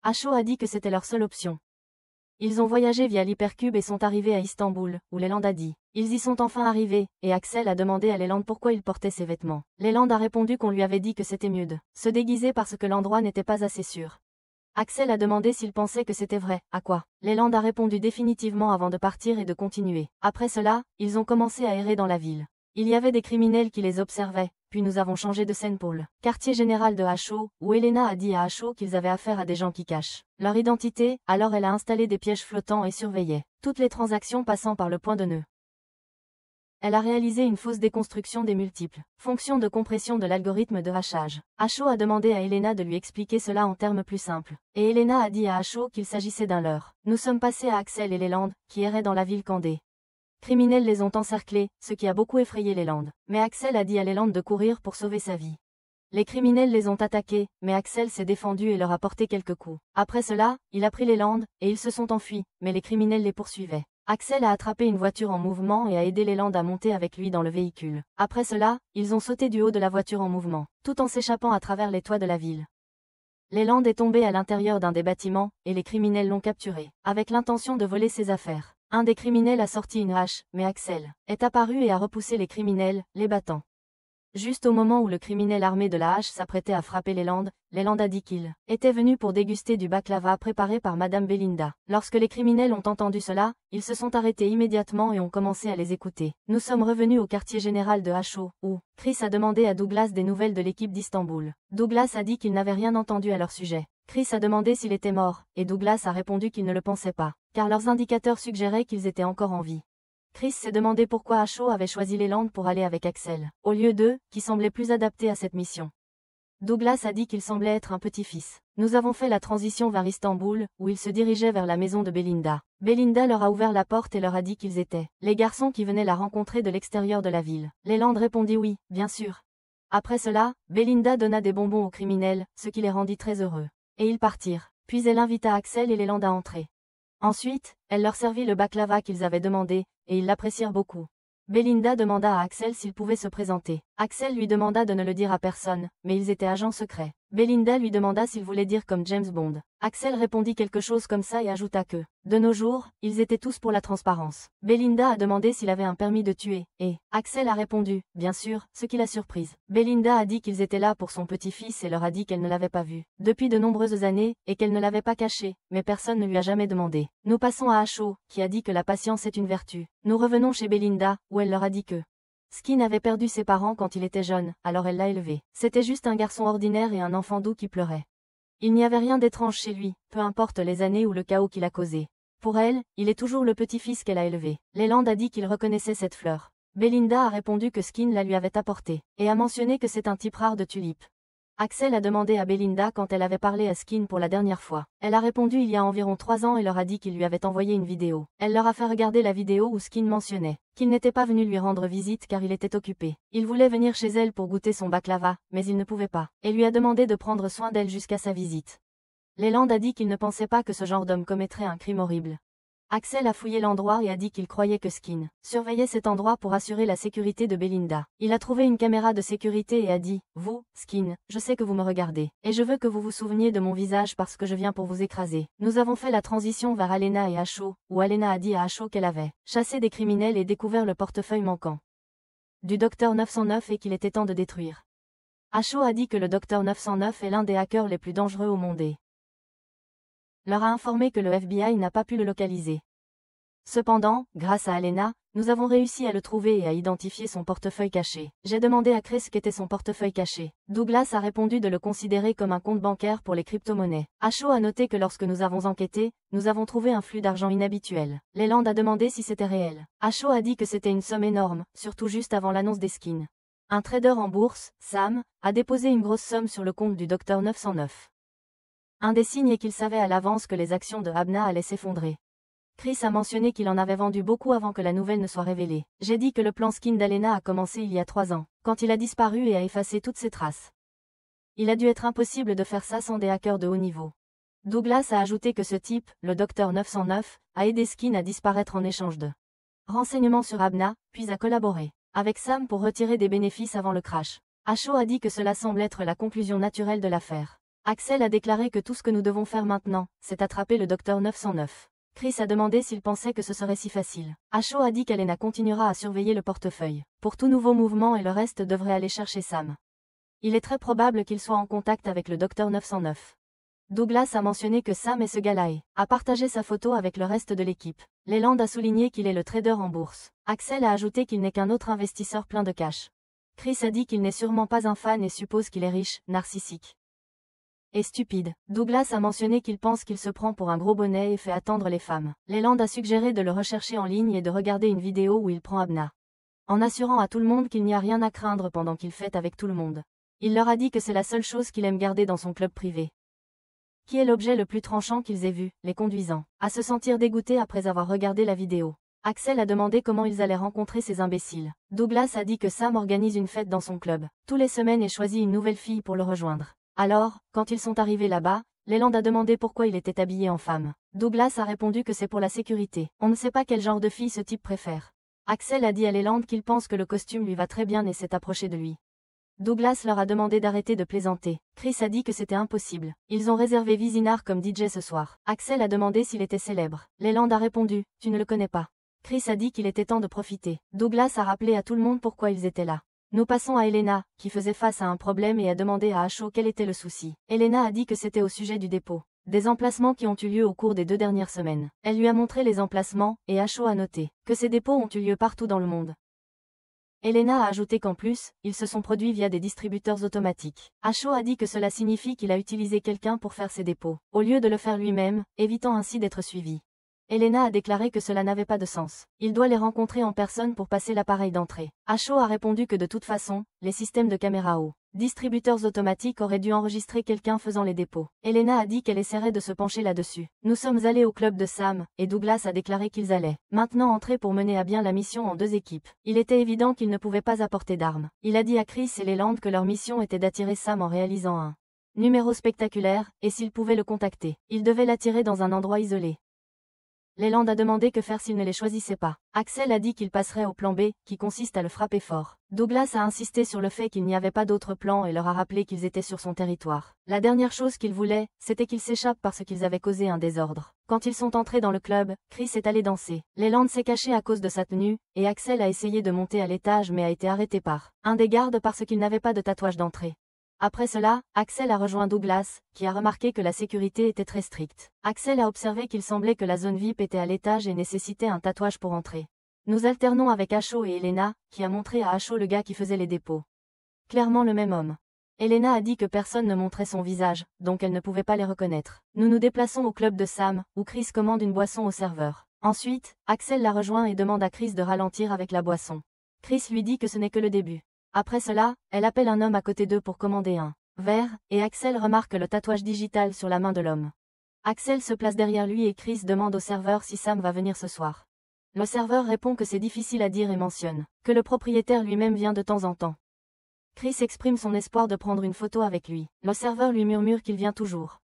HO a dit que c'était leur seule option. Ils ont voyagé via l'hypercube et sont arrivés à Istanbul, où Leland a dit. Ils y sont enfin arrivés, et Axel a demandé à Leland pourquoi il portait ses vêtements. Leland a répondu qu'on lui avait dit que c'était mieux de se déguiser parce que l'endroit n'était pas assez sûr. Axel a demandé s'il pensait que c'était vrai, à quoi Leland a répondu définitivement avant de partir et de continuer. Après cela, ils ont commencé à errer dans la ville. Il y avait des criminels qui les observaient, puis nous avons changé de scène pour le quartier général de HO, où Elena a dit à HO qu'ils avaient affaire à des gens qui cachent leur identité, alors elle a installé des pièges flottants et surveillait toutes les transactions passant par le point de nœud. Elle a réalisé une fausse déconstruction des multiples fonctions de compression de l'algorithme de hachage. HO a demandé à Elena de lui expliquer cela en termes plus simples. Et Elena a dit à HO qu'il s'agissait d'un leurre. Nous sommes passés à Axel et Leland, qui erraient dans la ville quand des criminels les ont encerclés, ce qui a beaucoup effrayé Leland. Mais Axel a dit à Leland de courir pour sauver sa vie. Les criminels les ont attaqués, mais Axel s'est défendu et leur a porté quelques coups. Après cela, il a pris Leland, et ils se sont enfuis, mais les criminels les poursuivaient. Axel a attrapé une voiture en mouvement et a aidé Leland à monter avec lui dans le véhicule. Après cela, ils ont sauté du haut de la voiture en mouvement, tout en s'échappant à travers les toits de la ville. Leland est tombé à l'intérieur d'un des bâtiments, et les criminels l'ont capturé, avec l'intention de voler ses affaires. Un des criminels a sorti une hache, mais Axel est apparu et a repoussé les criminels, les battant. Juste au moment où le criminel armé de la hache s'apprêtait à frapper Leland a dit qu'il était venu pour déguster du baklava préparé par Madame Belinda. Lorsque les criminels ont entendu cela, ils se sont arrêtés immédiatement et ont commencé à les écouter. Nous sommes revenus au quartier général de HO, où Chris a demandé à Douglas des nouvelles de l'équipe d'Istanbul. Douglas a dit qu'il n'avait rien entendu à leur sujet. Chris a demandé s'il était mort, et Douglas a répondu qu'il ne le pensait pas, car leurs indicateurs suggéraient qu'ils étaient encore en vie. Chris s'est demandé pourquoi HO avait choisi Leland pour aller avec Axel, au lieu d'eux, qui semblaient plus adaptés à cette mission. Douglas a dit qu'il semblait être un petit-fils. Nous avons fait la transition vers Istanbul, où ils se dirigeaient vers la maison de Belinda. Belinda leur a ouvert la porte et leur a dit qu'ils étaient les garçons qui venaient la rencontrer de l'extérieur de la ville. Leland répondit oui, bien sûr. Après cela, Belinda donna des bonbons aux criminels, ce qui les rendit très heureux. Et ils partirent. Puis elle invita Axel et Leland à entrer. Ensuite, elle leur servit le baklava qu'ils avaient demandé, et ils l'apprécièrent beaucoup. Belinda demanda à Axel s'il pouvait se présenter. Axel lui demanda de ne le dire à personne, mais ils étaient agents secrets. Belinda lui demanda s'il voulait dire comme James Bond. Axel répondit quelque chose comme ça et ajouta que, de nos jours, ils étaient tous pour la transparence. Belinda a demandé s'il avait un permis de tuer, et Axel a répondu, bien sûr, ce qui l'a surprise. Belinda a dit qu'ils étaient là pour son petit-fils et leur a dit qu'elle ne l'avait pas vu depuis de nombreuses années, et qu'elle ne l'avait pas caché, mais personne ne lui a jamais demandé. Nous passons à Asho, qui a dit que la patience est une vertu. Nous revenons chez Belinda, où elle leur a dit que Skin avait perdu ses parents quand il était jeune, alors elle l'a élevé. C'était juste un garçon ordinaire et un enfant doux qui pleurait. Il n'y avait rien d'étrange chez lui, peu importe les années ou le chaos qu'il a causé. Pour elle, il est toujours le petit-fils qu'elle a élevé. Leland a dit qu'il reconnaissait cette fleur. Belinda a répondu que Skin la lui avait apportée, et a mentionné que c'est un type rare de tulipe. Axel a demandé à Belinda quand elle avait parlé à Skin pour la dernière fois. Elle a répondu il y a environ 3 ans et leur a dit qu'il lui avait envoyé une vidéo. Elle leur a fait regarder la vidéo où Skin mentionnait qu'il n'était pas venu lui rendre visite car il était occupé. Il voulait venir chez elle pour goûter son baklava, mais il ne pouvait pas, et lui a demandé de prendre soin d'elle jusqu'à sa visite. Leland a dit qu'il ne pensait pas que ce genre d'homme commettrait un crime horrible. Axel a fouillé l'endroit et a dit qu'il croyait que Skin surveillait cet endroit pour assurer la sécurité de Belinda. Il a trouvé une caméra de sécurité et a dit « Vous, Skin, je sais que vous me regardez, et je veux que vous vous souveniez de mon visage parce que je viens pour vous écraser. » Nous avons fait la transition vers Alena et Asho, où Alena a dit à Asho qu'elle avait chassé des criminels et découvert le portefeuille manquant du Docteur 909 et qu'il était temps de détruire. Asho a dit que le Docteur 909 est l'un des hackers les plus dangereux au monde et leur a informé que le FBI n'a pas pu le localiser. Cependant, grâce à Alena, nous avons réussi à le trouver et à identifier son portefeuille caché. J'ai demandé à Chris qu'était son portefeuille caché. Douglas a répondu de le considérer comme un compte bancaire pour les crypto-monnaies. Asho a noté que lorsque nous avons enquêté, nous avons trouvé un flux d'argent inhabituel. Leland a demandé si c'était réel. Asho a dit que c'était une somme énorme, surtout juste avant l'annonce des skins. Un trader en bourse, Sam, a déposé une grosse somme sur le compte du Docteur 909. Un des signes est qu'il savait à l'avance que les actions de Abna allaient s'effondrer. Chris a mentionné qu'il en avait vendu beaucoup avant que la nouvelle ne soit révélée. J'ai dit que le plan skin d'Alena a commencé il y a 3 ans, quand il a disparu et a effacé toutes ses traces. Il a dû être impossible de faire ça sans des hackers de haut niveau. Douglas a ajouté que ce type, le Docteur 909, a aidé Skin à disparaître en échange de renseignements sur Abna, puis a collaboré avec Sam pour retirer des bénéfices avant le crash. Asho a dit que cela semble être la conclusion naturelle de l'affaire. Axel a déclaré que tout ce que nous devons faire maintenant, c'est attraper le Docteur 909. Chris a demandé s'il pensait que ce serait si facile. Asho a dit qu'Alena continuera à surveiller le portefeuille pour tout nouveau mouvement et le reste devrait aller chercher Sam. Il est très probable qu'il soit en contact avec le Docteur 909. Douglas a mentionné que Sam et ce gars-là a partagé sa photo avec le reste de l'équipe. Leland a souligné qu'il est le trader en bourse. Axel a ajouté qu'il n'est qu'un autre investisseur plein de cash. Chris a dit qu'il n'est sûrement pas un fan et suppose qu'il est riche, narcissique et stupide. Douglas a mentionné qu'il pense qu'il se prend pour un gros bonnet et fait attendre les femmes. Leland a suggéré de le rechercher en ligne et de regarder une vidéo où il prend Abna, en assurant à tout le monde qu'il n'y a rien à craindre pendant qu'il fête avec tout le monde. Il leur a dit que c'est la seule chose qu'il aime garder dans son club privé. Qui est l'objet le plus tranchant qu'ils aient vu, les conduisant à se sentir dégoûtés après avoir regardé la vidéo. Axel a demandé comment ils allaient rencontrer ces imbéciles. Douglas a dit que Sam organise une fête dans son club tous les semaines et choisit une nouvelle fille pour le rejoindre. Alors, quand ils sont arrivés là-bas, Leland a demandé pourquoi il était habillé en femme. Douglas a répondu que c'est pour la sécurité. On ne sait pas quel genre de fille ce type préfère. Axel a dit à Leland qu'il pense que le costume lui va très bien et s'est approché de lui. Douglas leur a demandé d'arrêter de plaisanter. Chris a dit que c'était impossible. Ils ont réservé Vizinar comme DJ ce soir. Axel a demandé s'il était célèbre. Leland a répondu, tu ne le connais pas. Chris a dit qu'il était temps de profiter. Douglas a rappelé à tout le monde pourquoi ils étaient là. Nous passons à Elena, qui faisait face à un problème et a demandé à Asho quel était le souci. Elena a dit que c'était au sujet du dépôt des emplacements qui ont eu lieu au cours des 2 dernières semaines. Elle lui a montré les emplacements, et Asho a noté que ces dépôts ont eu lieu partout dans le monde. Elena a ajouté qu'en plus, ils se sont produits via des distributeurs automatiques. Asho a dit que cela signifie qu'il a utilisé quelqu'un pour faire ses dépôts, au lieu de le faire lui-même, évitant ainsi d'être suivi. Elena a déclaré que cela n'avait pas de sens. Il doit les rencontrer en personne pour passer l'appareil d'entrée. Asho a répondu que de toute façon, les systèmes de caméra distributeurs automatiques auraient dû enregistrer quelqu'un faisant les dépôts. Elena a dit qu'elle essaierait de se pencher là-dessus. Nous sommes allés au club de Sam, et Douglas a déclaré qu'ils allaient maintenant entrer pour mener à bien la mission en 2 équipes. Il était évident qu'ils ne pouvaient pas apporter d'armes. Il a dit à Chris et Leland que leur mission était d'attirer Sam en réalisant un numéro spectaculaire, et s'ils pouvaient le contacter, ils devaient l'attirer dans un endroit isolé. Leland a demandé que faire s'il ne les choisissait pas. Axel a dit qu'il passerait au plan B, qui consiste à le frapper fort. Douglas a insisté sur le fait qu'il n'y avait pas d'autre plan et leur a rappelé qu'ils étaient sur son territoire. La dernière chose qu'ils voulaient, c'était qu'ils s'échappent parce qu'ils avaient causé un désordre. Quand ils sont entrés dans le club, Chris est allé danser. Leland s'est caché à cause de sa tenue, et Axel a essayé de monter à l'étage mais a été arrêté par un des gardes parce qu'il n'avait pas de tatouage d'entrée. Après cela, Axel a rejoint Douglas, qui a remarqué que la sécurité était très stricte. Axel a observé qu'il semblait que la zone VIP était à l'étage et nécessitait un tatouage pour entrer. Nous alternons avec Asho et Elena, qui a montré à Asho le gars qui faisait les dépôts. Clairement le même homme. Elena a dit que personne ne montrait son visage, donc elle ne pouvait pas les reconnaître. Nous nous déplaçons au club de Sam, où Chris commande une boisson au serveur. Ensuite, Axel la rejoint et demande à Chris de ralentir avec la boisson. Chris lui dit que ce n'est que le début. Après cela, elle appelle un homme à côté d'eux pour commander un verre, et Axel remarque le tatouage digital sur la main de l'homme. Axel se place derrière lui et Chris demande au serveur si Sam va venir ce soir. Le serveur répond que c'est difficile à dire et mentionne que le propriétaire lui-même vient de temps en temps. Chris exprime son espoir de prendre une photo avec lui. Le serveur lui murmure qu'il vient toujours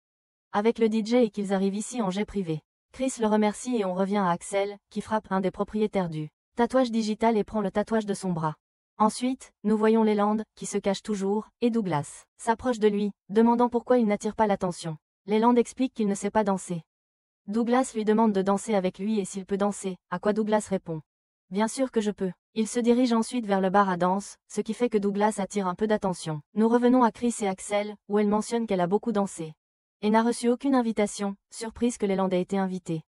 avec le DJ et qu'ils arrivent ici en jet privé. Chris le remercie et on revient à Axel, qui frappe un des propriétaires du tatouage digital et prend le tatouage de son bras. Ensuite, nous voyons Leland, qui se cache toujours, et Douglas s'approche de lui, demandant pourquoi il n'attire pas l'attention. Leland explique qu'il ne sait pas danser. Douglas lui demande de danser avec lui et s'il peut danser, à quoi Douglas répond. Bien sûr que je peux. Il se dirige ensuite vers le bar à danse, ce qui fait que Douglas attire un peu d'attention. Nous revenons à Chris et Axel, où elle mentionne qu'elle a beaucoup dansé. Et n'a reçu aucune invitation, surprise que Leland ait été invité.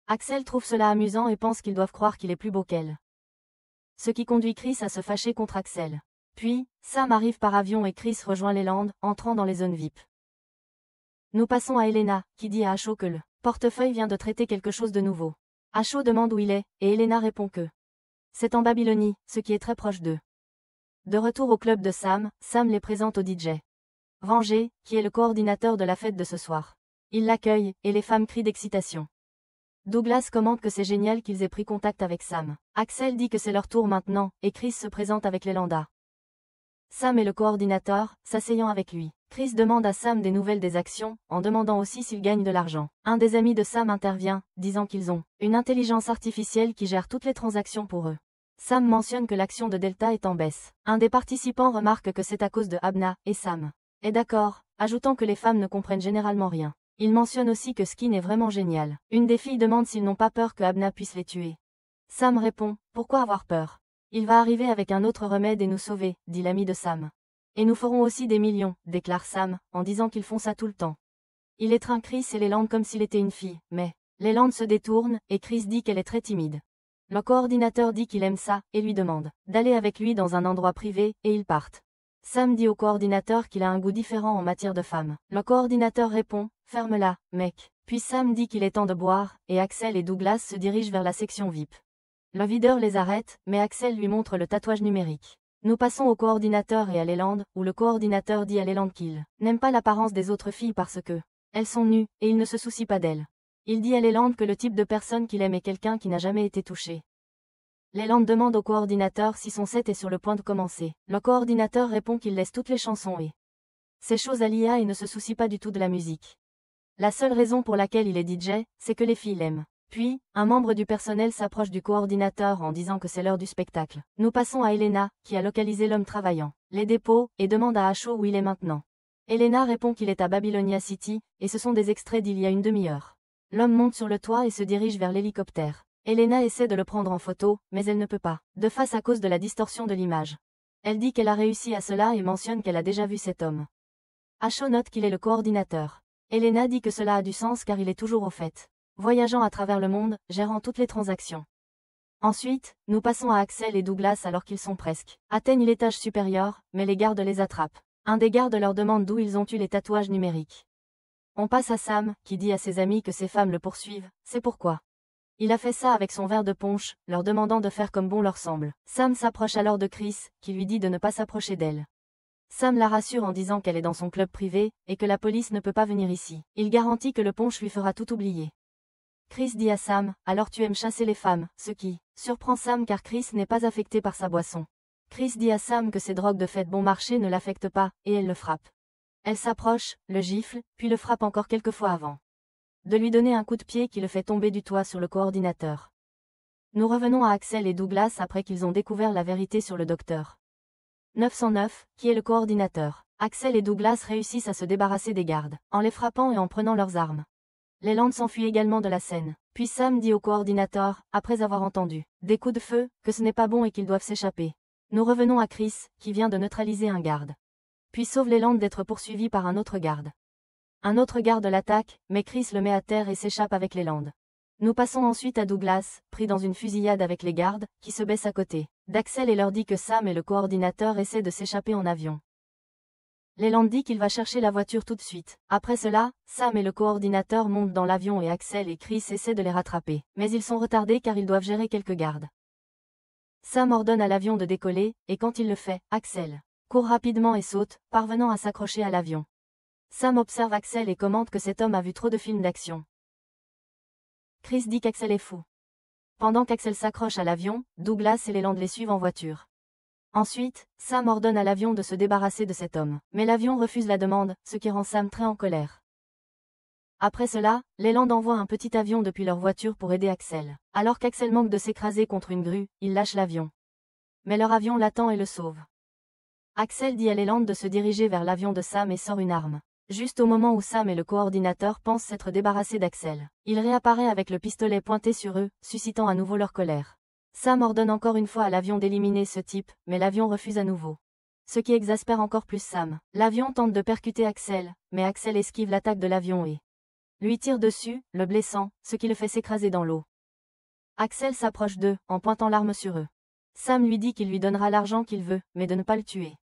Axel trouve cela amusant et pense qu'ils doivent croire qu'il est plus beau qu'elle. Ce qui conduit Chris à se fâcher contre Axel. Puis, Sam arrive par avion et Chris rejoint Leland, entrant dans les zones VIP. Nous passons à Elena, qui dit à Asho que le portefeuille vient de traiter quelque chose de nouveau. Asho demande où il est, et Elena répond que c'est en Babylonie, ce qui est très proche d'eux. De retour au club de Sam, Sam les présente au DJ Ranger, qui est le coordinateur de la fête de ce soir. Il l'accueille, et les femmes crient d'excitation. Douglas commente que c'est génial qu'ils aient pris contact avec Sam. Axel dit que c'est leur tour maintenant, et Chris se présente avec Lelanda. Sam est le coordinateur, s'asseyant avec lui. Chris demande à Sam des nouvelles des actions, en demandant aussi s'il gagne de l'argent. Un des amis de Sam intervient, disant qu'ils ont une intelligence artificielle qui gère toutes les transactions pour eux. Sam mentionne que l'action de Delta est en baisse. Un des participants remarque que c'est à cause de Abna, et Sam est d'accord, ajoutant que les femmes ne comprennent généralement rien. Il mentionne aussi que Skin est vraiment génial. Une des filles demande s'ils n'ont pas peur que Abna puisse les tuer. Sam répond, pourquoi avoir peur? Il va arriver avec un autre remède et nous sauver, dit l'ami de Sam. Et nous ferons aussi des millions, déclare Sam, en disant qu'ils font ça tout le temps. Il étreint Chris et Leland comme s'il était une fille, mais Leland se détourne, et Chris dit qu'elle est très timide. Le coordinateur dit qu'il aime ça, et lui demande d'aller avec lui dans un endroit privé, et ils partent. Sam dit au coordinateur qu'il a un goût différent en matière de femmes. Le coordinateur répond, ferme-la, mec. Puis Sam dit qu'il est temps de boire, et Axel et Douglas se dirigent vers la section VIP. Le videur les arrête, mais Axel lui montre le tatouage numérique. Nous passons au coordinateur et à Leland, où le coordinateur dit à Leland qu'il n'aime pas l'apparence des autres filles parce que elles sont nues, et il ne se soucie pas d'elles. Il dit à Leland que le type de personne qu'il aime est quelqu'un qui n'a jamais été touché. Leland demande au coordinateur si son set est sur le point de commencer. Le coordinateur répond qu'il laisse toutes les chansons et ces choses à l'IA et ne se soucie pas du tout de la musique. La seule raison pour laquelle il est DJ, c'est que les filles l'aiment. Puis, un membre du personnel s'approche du coordinateur en disant que c'est l'heure du spectacle. Nous passons à Elena, qui a localisé l'homme travaillant les dépôts, et demande à Asho où il est maintenant. Elena répond qu'il est à Babylonia City, et ce sont des extraits d'il y a une demi-heure. L'homme monte sur le toit et se dirige vers l'hélicoptère. Elena essaie de le prendre en photo, mais elle ne peut pas, de face à cause de la distorsion de l'image. Elle dit qu'elle a réussi à cela et mentionne qu'elle a déjà vu cet homme. Asho note qu'il est le coordinateur. Elena dit que cela a du sens car il est toujours au fait, voyageant à travers le monde, gérant toutes les transactions. Ensuite, nous passons à Axel et Douglas alors qu'ils sont presque atteignent l'étage supérieur, mais les gardes les attrapent. Un des gardes leur demande d'où ils ont eu les tatouages numériques. On passe à Sam, qui dit à ses amis que ces femmes le poursuivent, c'est pourquoi il a fait ça avec son verre de punch, leur demandant de faire comme bon leur semble. Sam s'approche alors de Chris, qui lui dit de ne pas s'approcher d'elle. Sam la rassure en disant qu'elle est dans son club privé, et que la police ne peut pas venir ici. Il garantit que le punch lui fera tout oublier. Chris dit à Sam, alors tu aimes chasser les femmes, ce qui surprend Sam car Chris n'est pas affecté par sa boisson. Chris dit à Sam que ces drogues de fait bon marché ne l'affectent pas, et elle le frappe. Elle s'approche, le gifle, puis le frappe encore quelques fois avant de lui donner un coup de pied qui le fait tomber du toit sur le coordinateur. Nous revenons à Axel et Douglas après qu'ils ont découvert la vérité sur le docteur 909, qui est le coordinateur. Axel et Douglas réussissent à se débarrasser des gardes, en les frappant et en prenant leurs armes. Leland s'enfuit également de la scène. Puis Sam dit au coordinateur, après avoir entendu des coups de feu, que ce n'est pas bon et qu'ils doivent s'échapper. Nous revenons à Chris, qui vient de neutraliser un garde. Puis sauve Leland d'être poursuivi par un autre garde. Un autre garde l'attaque, mais Chris le met à terre et s'échappe avec Leland. Nous passons ensuite à Douglas, pris dans une fusillade avec les gardes, qui se baisse à côté d'Axel et leur dit que Sam et le coordinateur essaient de s'échapper en avion. Leland dit qu'il va chercher la voiture tout de suite. Après cela, Sam et le coordinateur montent dans l'avion et Axel et Chris essaient de les rattraper. Mais ils sont retardés car ils doivent gérer quelques gardes. Sam ordonne à l'avion de décoller, et quand il le fait, Axel court rapidement et saute, parvenant à s'accrocher à l'avion. Sam observe Axel et commente que cet homme a vu trop de films d'action. Chris dit qu'Axel est fou. Pendant qu'Axel s'accroche à l'avion, Douglas et Leland les suivent en voiture. Ensuite, Sam ordonne à l'avion de se débarrasser de cet homme. Mais l'avion refuse la demande, ce qui rend Sam très en colère. Après cela, Leland envoie un petit avion depuis leur voiture pour aider Axel. Alors qu'Axel manque de s'écraser contre une grue, il lâche l'avion. Mais leur avion l'attend et le sauve. Axel dit à Leland de se diriger vers l'avion de Sam et sort une arme. Juste au moment où Sam et le coordinateur pensent s'être débarrassés d'Axel, il réapparaît avec le pistolet pointé sur eux, suscitant à nouveau leur colère. Sam ordonne encore une fois à l'avion d'éliminer ce type, mais l'avion refuse à nouveau. Ce qui exaspère encore plus Sam. L'avion tente de percuter Axel, mais Axel esquive l'attaque de l'avion et lui tire dessus, le blessant, ce qui le fait s'écraser dans l'eau. Axel s'approche d'eux, en pointant l'arme sur eux. Sam lui dit qu'il lui donnera l'argent qu'il veut, mais de ne pas le tuer.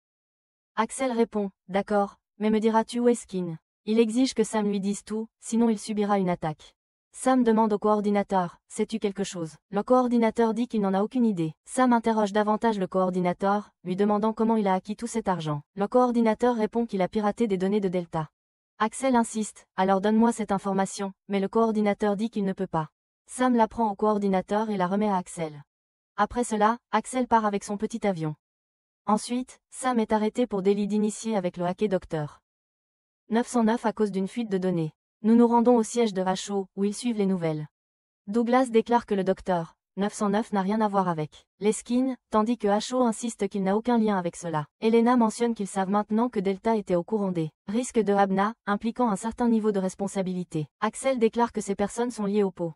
Axel répond, d'accord, mais me diras-tu où est Skin? Il exige que Sam lui dise tout, sinon il subira une attaque. Sam demande au coordinateur, sais-tu quelque chose? Le coordinateur dit qu'il n'en a aucune idée. Sam interroge davantage le coordinateur, lui demandant comment il a acquis tout cet argent. Le coordinateur répond qu'il a piraté des données de Delta. Axel insiste, alors donne-moi cette information, mais le coordinateur dit qu'il ne peut pas. Sam la prend au coordinateur et la remet à Axel. Après cela, Axel part avec son petit avion. Ensuite, Sam est arrêté pour délit d'initié avec le hacké docteur 909 à cause d'une fuite de données. Nous nous rendons au siège de Rachaud, où ils suivent les nouvelles. Douglas déclare que le docteur 909 n'a rien à voir avec les skins, tandis que Rachaud insiste qu'il n'a aucun lien avec cela. Elena mentionne qu'ils savent maintenant que Delta était au courant des risques de Abna, impliquant un certain niveau de responsabilité. Axel déclare que ces personnes sont liées au pot.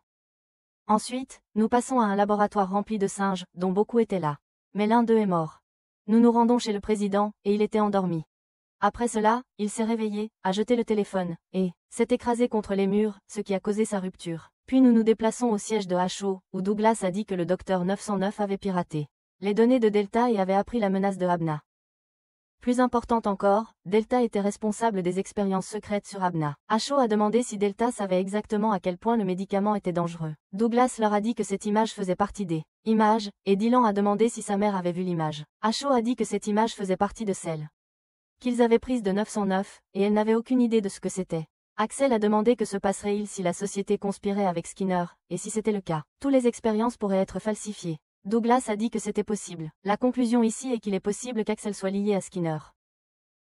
Ensuite, nous passons à un laboratoire rempli de singes, dont beaucoup étaient là. Mais l'un d'eux est mort. Nous nous rendons chez le président, et il était endormi. Après cela, il s'est réveillé, a jeté le téléphone, et s'est écrasé contre les murs, ce qui a causé sa rupture. Puis nous nous déplaçons au siège de Rachaud, où Douglas a dit que le docteur 909 avait piraté les données de Delta et avait appris la menace de Abna. Plus importante encore, Delta était responsable des expériences secrètes sur Abna. Rachaud a demandé si Delta savait exactement à quel point le médicament était dangereux. Douglas leur a dit que cette image faisait partie des images, et Dylan a demandé si sa mère avait vu l'image. Rachaud a dit que cette image faisait partie de celle qu'ils avaient prise de 909, et elle n'avait aucune idée de ce que c'était. Axel a demandé que se passerait-il si la société conspirait avec Skinner, et si c'était le cas, toutes les expériences pourraient être falsifiées. Douglas a dit que c'était possible. La conclusion ici est qu'il est possible qu'Axel soit lié à Skinner.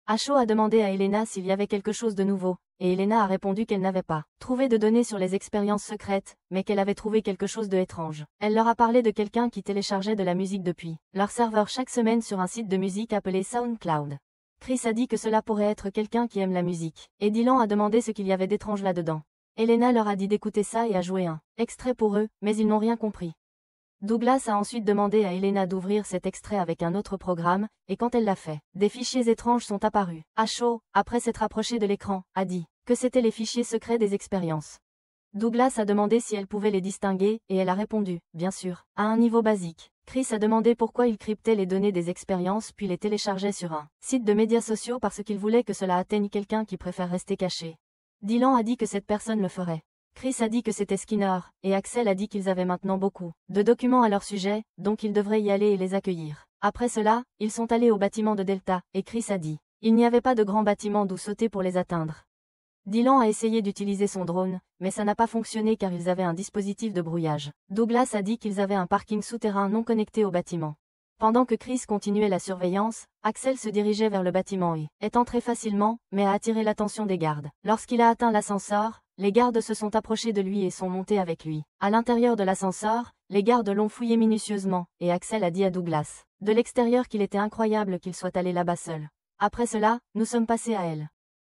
Rachaud a demandé à Elena s'il y avait quelque chose de nouveau, et Elena a répondu qu'elle n'avait pas trouvé de données sur les expériences secrètes, mais qu'elle avait trouvé quelque chose de étrange. Elle leur a parlé de quelqu'un qui téléchargeait de la musique depuis leur serveur chaque semaine sur un site de musique appelé SoundCloud. Chris a dit que cela pourrait être quelqu'un qui aime la musique, et Dylan a demandé ce qu'il y avait d'étrange là-dedans. Elena leur a dit d'écouter ça et a joué un extrait pour eux, mais ils n'ont rien compris. Douglas a ensuite demandé à Elena d'ouvrir cet extrait avec un autre programme, et quand elle l'a fait, des fichiers étranges sont apparus. Rachaud, après s'être approché de l'écran, a dit que c'étaient les fichiers secrets des expériences. Douglas a demandé si elle pouvait les distinguer, et elle a répondu, bien sûr, à un niveau basique. Chris a demandé pourquoi il cryptait les données des expériences puis les téléchargeait sur un site de médias sociaux parce qu'il voulait que cela atteigne quelqu'un qui préfère rester caché. Dylan a dit que cette personne le ferait. Chris a dit que c'était Skinner, et Axel a dit qu'ils avaient maintenant beaucoup de documents à leur sujet, donc ils devraient y aller et les accueillir. Après cela, ils sont allés au bâtiment de Delta, et Chris a dit. Il n'y avait pas de grand bâtiment d'où sauter pour les atteindre. Dylan a essayé d'utiliser son drone, mais ça n'a pas fonctionné car ils avaient un dispositif de brouillage. Douglas a dit qu'ils avaient un parking souterrain non connecté au bâtiment. Pendant que Chris continuait la surveillance, Axel se dirigeait vers le bâtiment et est entré facilement, mais a attiré l'attention des gardes. Lorsqu'il a atteint l'ascenseur, les gardes se sont approchés de lui et sont montés avec lui. À l'intérieur de l'ascenseur, les gardes l'ont fouillé minutieusement, et Axel a dit à Douglas, de l'extérieur qu'il était incroyable qu'il soit allé là-bas seul. Après cela, nous sommes passés à elle.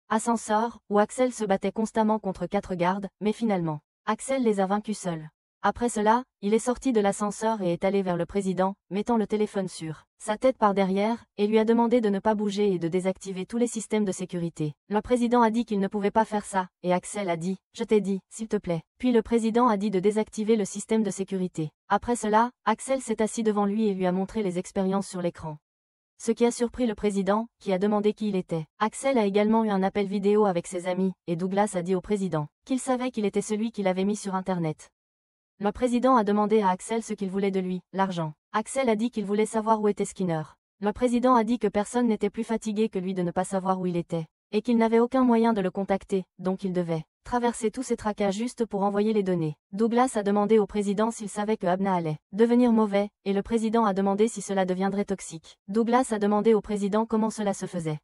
Ascenseur, où Axel se battait constamment contre 4 gardes, mais finalement, Axel les a vaincus seul. Après cela, il est sorti de l'ascenseur et est allé vers le président, mettant le téléphone sur sa tête par derrière, et lui a demandé de ne pas bouger et de désactiver tous les systèmes de sécurité. Le président a dit qu'il ne pouvait pas faire ça, et Axel a dit, je t'ai dit, s'il te plaît. Puis le président a dit de désactiver le système de sécurité. Après cela, Axel s'est assis devant lui et lui a montré les expériences sur l'écran. Ce qui a surpris le président, qui a demandé qui il était. Axel a également eu un appel vidéo avec ses amis, et Douglas a dit au président qu'il savait qu'il était celui qui l'avait mis sur Internet. Le président a demandé à Axel ce qu'il voulait de lui, l'argent. Axel a dit qu'il voulait savoir où était Skinner. Le président a dit que personne n'était plus fatigué que lui de ne pas savoir où il était, et qu'il n'avait aucun moyen de le contacter, donc il devait traverser tous ces tracas juste pour envoyer les données. Douglas a demandé au président s'il savait que Abna allait devenir mauvais, et le président a demandé si cela deviendrait toxique. Douglas a demandé au président comment cela se faisait.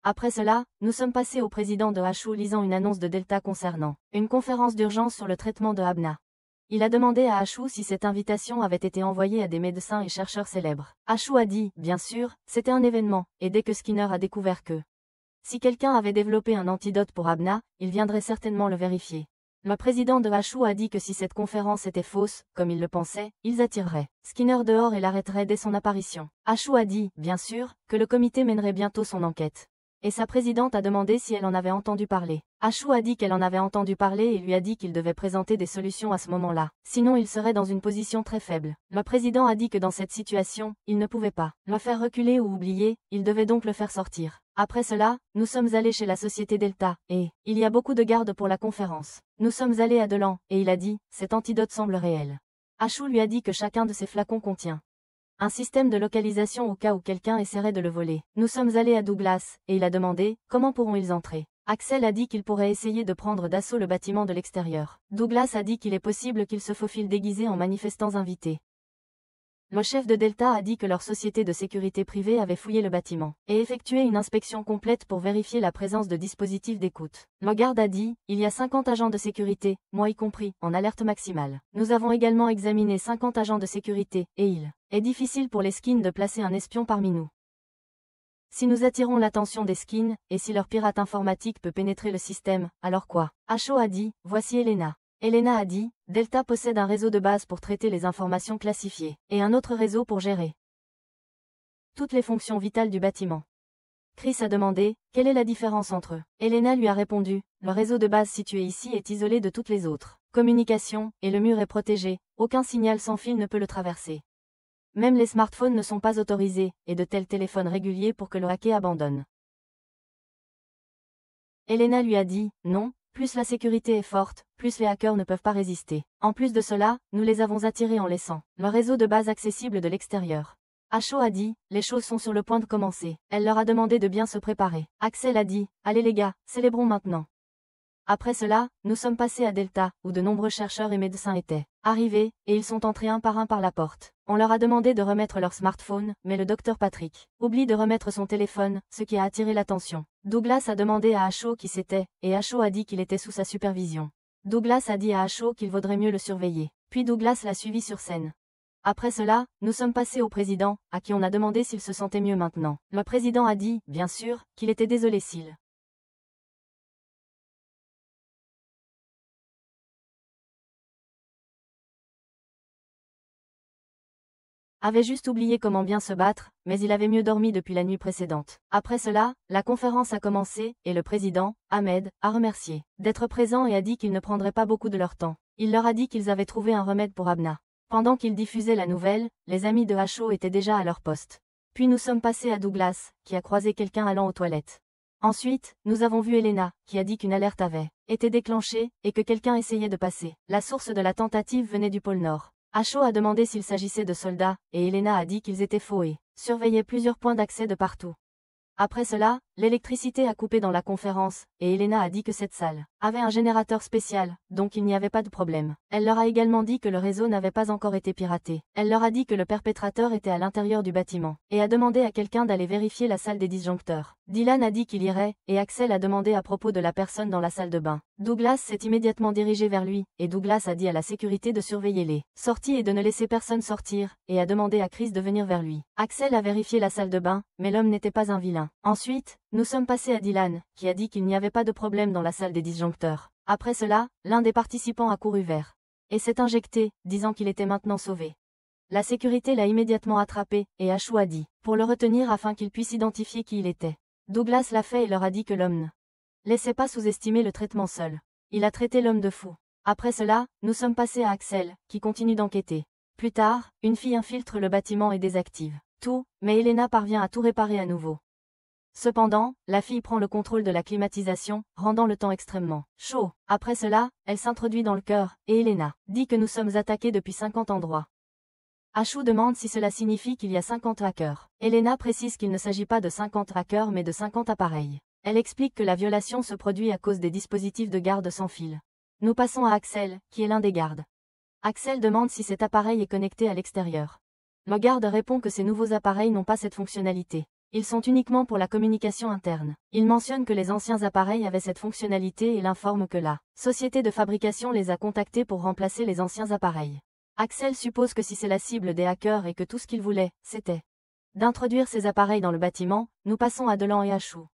Après cela, nous sommes passés au président de HU lisant une annonce de Delta concernant une conférence d'urgence sur le traitement de Abna. Il a demandé à HU si cette invitation avait été envoyée à des médecins et chercheurs célèbres. HU a dit, bien sûr, c'était un événement, et dès que Skinner a découvert que si quelqu'un avait développé un antidote pour Abna, il viendrait certainement le vérifier. Le président de HU a dit que si cette conférence était fausse, comme il le pensait, ils attireraient Skinner dehors et l'arrêteraient dès son apparition. HU a dit, bien sûr, que le comité mènerait bientôt son enquête. Et sa présidente a demandé si elle en avait entendu parler. HU a dit qu'elle en avait entendu parler et lui a dit qu'il devait présenter des solutions à ce moment-là. Sinon il serait dans une position très faible. Le président a dit que dans cette situation, il ne pouvait pas le faire reculer ou oublier, il devait donc le faire sortir. Après cela, nous sommes allés chez la société Delta, et il y a beaucoup de gardes pour la conférence. Nous sommes allés à Delan, et il a dit, cet antidote semble réel. HU lui a dit que chacun de ces flacons contient un système de localisation au cas où quelqu'un essaierait de le voler. Nous sommes allés à Douglas, et il a demandé, comment pourront-ils entrer? Axel a dit qu'il pourrait essayer de prendre d'assaut le bâtiment de l'extérieur. Douglas a dit qu'il est possible qu'il se faufile déguisé en manifestants invités. Le chef de Delta a dit que leur société de sécurité privée avait fouillé le bâtiment et effectué une inspection complète pour vérifier la présence de dispositifs d'écoute. Le garde a dit, il y a 50 agents de sécurité, moi y compris, en alerte maximale. Nous avons également examiné 50 agents de sécurité, et il est difficile pour les skins de placer un espion parmi nous. Si nous attirons l'attention des skins, et si leur pirate informatique peut pénétrer le système, alors quoi? HO a dit, voici Elena. Elena a dit, Delta possède un réseau de base pour traiter les informations classifiées, et un autre réseau pour gérer toutes les fonctions vitales du bâtiment. Chris a demandé, quelle est la différence entre eux? Elena lui a répondu, le réseau de base situé ici est isolé de toutes les autres communications, et le mur est protégé, aucun signal sans fil ne peut le traverser. Même les smartphones ne sont pas autorisés, et de tels téléphones réguliers pour que le hacker abandonne. Elena lui a dit, non, plus la sécurité est forte, plus les hackers ne peuvent pas résister. En plus de cela, nous les avons attirés en laissant le réseau de base accessible de l'extérieur. HO a dit, les choses sont sur le point de commencer. Elle leur a demandé de bien se préparer. Axel a dit, allez les gars, célébrons maintenant. Après cela, nous sommes passés à Delta, où de nombreux chercheurs et médecins étaient arrivés, et ils sont entrés un par la porte. On leur a demandé de remettre leur smartphone, mais le docteur Patrick oublie de remettre son téléphone, ce qui a attiré l'attention. Douglas a demandé à HO qui c'était, et HO a dit qu'il était sous sa supervision. Douglas a dit à HO qu'il vaudrait mieux le surveiller. Puis Douglas l'a suivi sur scène. Après cela, nous sommes passés au président, à qui on a demandé s'il se sentait mieux maintenant. Le président a dit, bien sûr, qu'il était désolé s'il avait juste oublié comment bien se battre, mais il avait mieux dormi depuis la nuit précédente. Après cela, la conférence a commencé, et le président, Ahmed, a remercié d'être présent et a dit qu'il ne prendrait pas beaucoup de leur temps. Il leur a dit qu'ils avaient trouvé un remède pour Abna. Pendant qu'il diffusait la nouvelle, les amis de H.O. étaient déjà à leur poste. Puis nous sommes passés à Douglas, qui a croisé quelqu'un allant aux toilettes. Ensuite, nous avons vu Elena, qui a dit qu'une alerte avait été déclenchée, et que quelqu'un essayait de passer. La source de la tentative venait du pôle Nord. H.O. a demandé s'il s'agissait de soldats, et Elena a dit qu'ils étaient faux et surveillaient plusieurs points d'accès de partout. Après cela, l'électricité a coupé dans la conférence, et Elena a dit que cette salle avait un générateur spécial, donc il n'y avait pas de problème. Elle leur a également dit que le réseau n'avait pas encore été piraté. Elle leur a dit que le perpétrateur était à l'intérieur du bâtiment, et a demandé à quelqu'un d'aller vérifier la salle des disjoncteurs. Dylan a dit qu'il irait, et Axel a demandé à propos de la personne dans la salle de bain. Douglas s'est immédiatement dirigé vers lui, et Douglas a dit à la sécurité de surveiller les sorties et de ne laisser personne sortir, et a demandé à Chris de venir vers lui. Axel a vérifié la salle de bain, mais l'homme n'était pas un vilain. Ensuite, nous sommes passés à Dylan, qui a dit qu'il n'y avait pas de problème dans la salle des disjoncteurs. Après cela, l'un des participants a couru vers et s'est injecté, disant qu'il était maintenant sauvé. La sécurité l'a immédiatement attrapé, et H.O. a dit pour le retenir afin qu'il puisse identifier qui il était. Douglas l'a fait et leur a dit que l'homme ne laissait pas sous-estimer le traitement seul. Il a traité l'homme de fou. Après cela, nous sommes passés à Axel, qui continue d'enquêter. Plus tard, une fille infiltre le bâtiment et désactive tout, mais Elena parvient à tout réparer à nouveau. Cependant, la fille prend le contrôle de la climatisation, rendant le temps extrêmement chaud. Après cela, elle s'introduit dans le cœur, et Elena dit que nous sommes attaqués depuis 50 endroits. H.O. demande si cela signifie qu'il y a 50 hackers. Elena précise qu'il ne s'agit pas de 50 hackers mais de 50 appareils. Elle explique que la violation se produit à cause des dispositifs de garde sans fil. Nous passons à Axel, qui est l'un des gardes. Axel demande si cet appareil est connecté à l'extérieur. Le garde répond que ces nouveaux appareils n'ont pas cette fonctionnalité. Ils sont uniquement pour la communication interne. Il mentionne que les anciens appareils avaient cette fonctionnalité et l'informe que la société de fabrication les a contactés pour remplacer les anciens appareils. Axel suppose que si c'est la cible des hackers et que tout ce qu'ils voulaient, c'était d'introduire ces appareils dans le bâtiment, nous passons à Delan et H.O.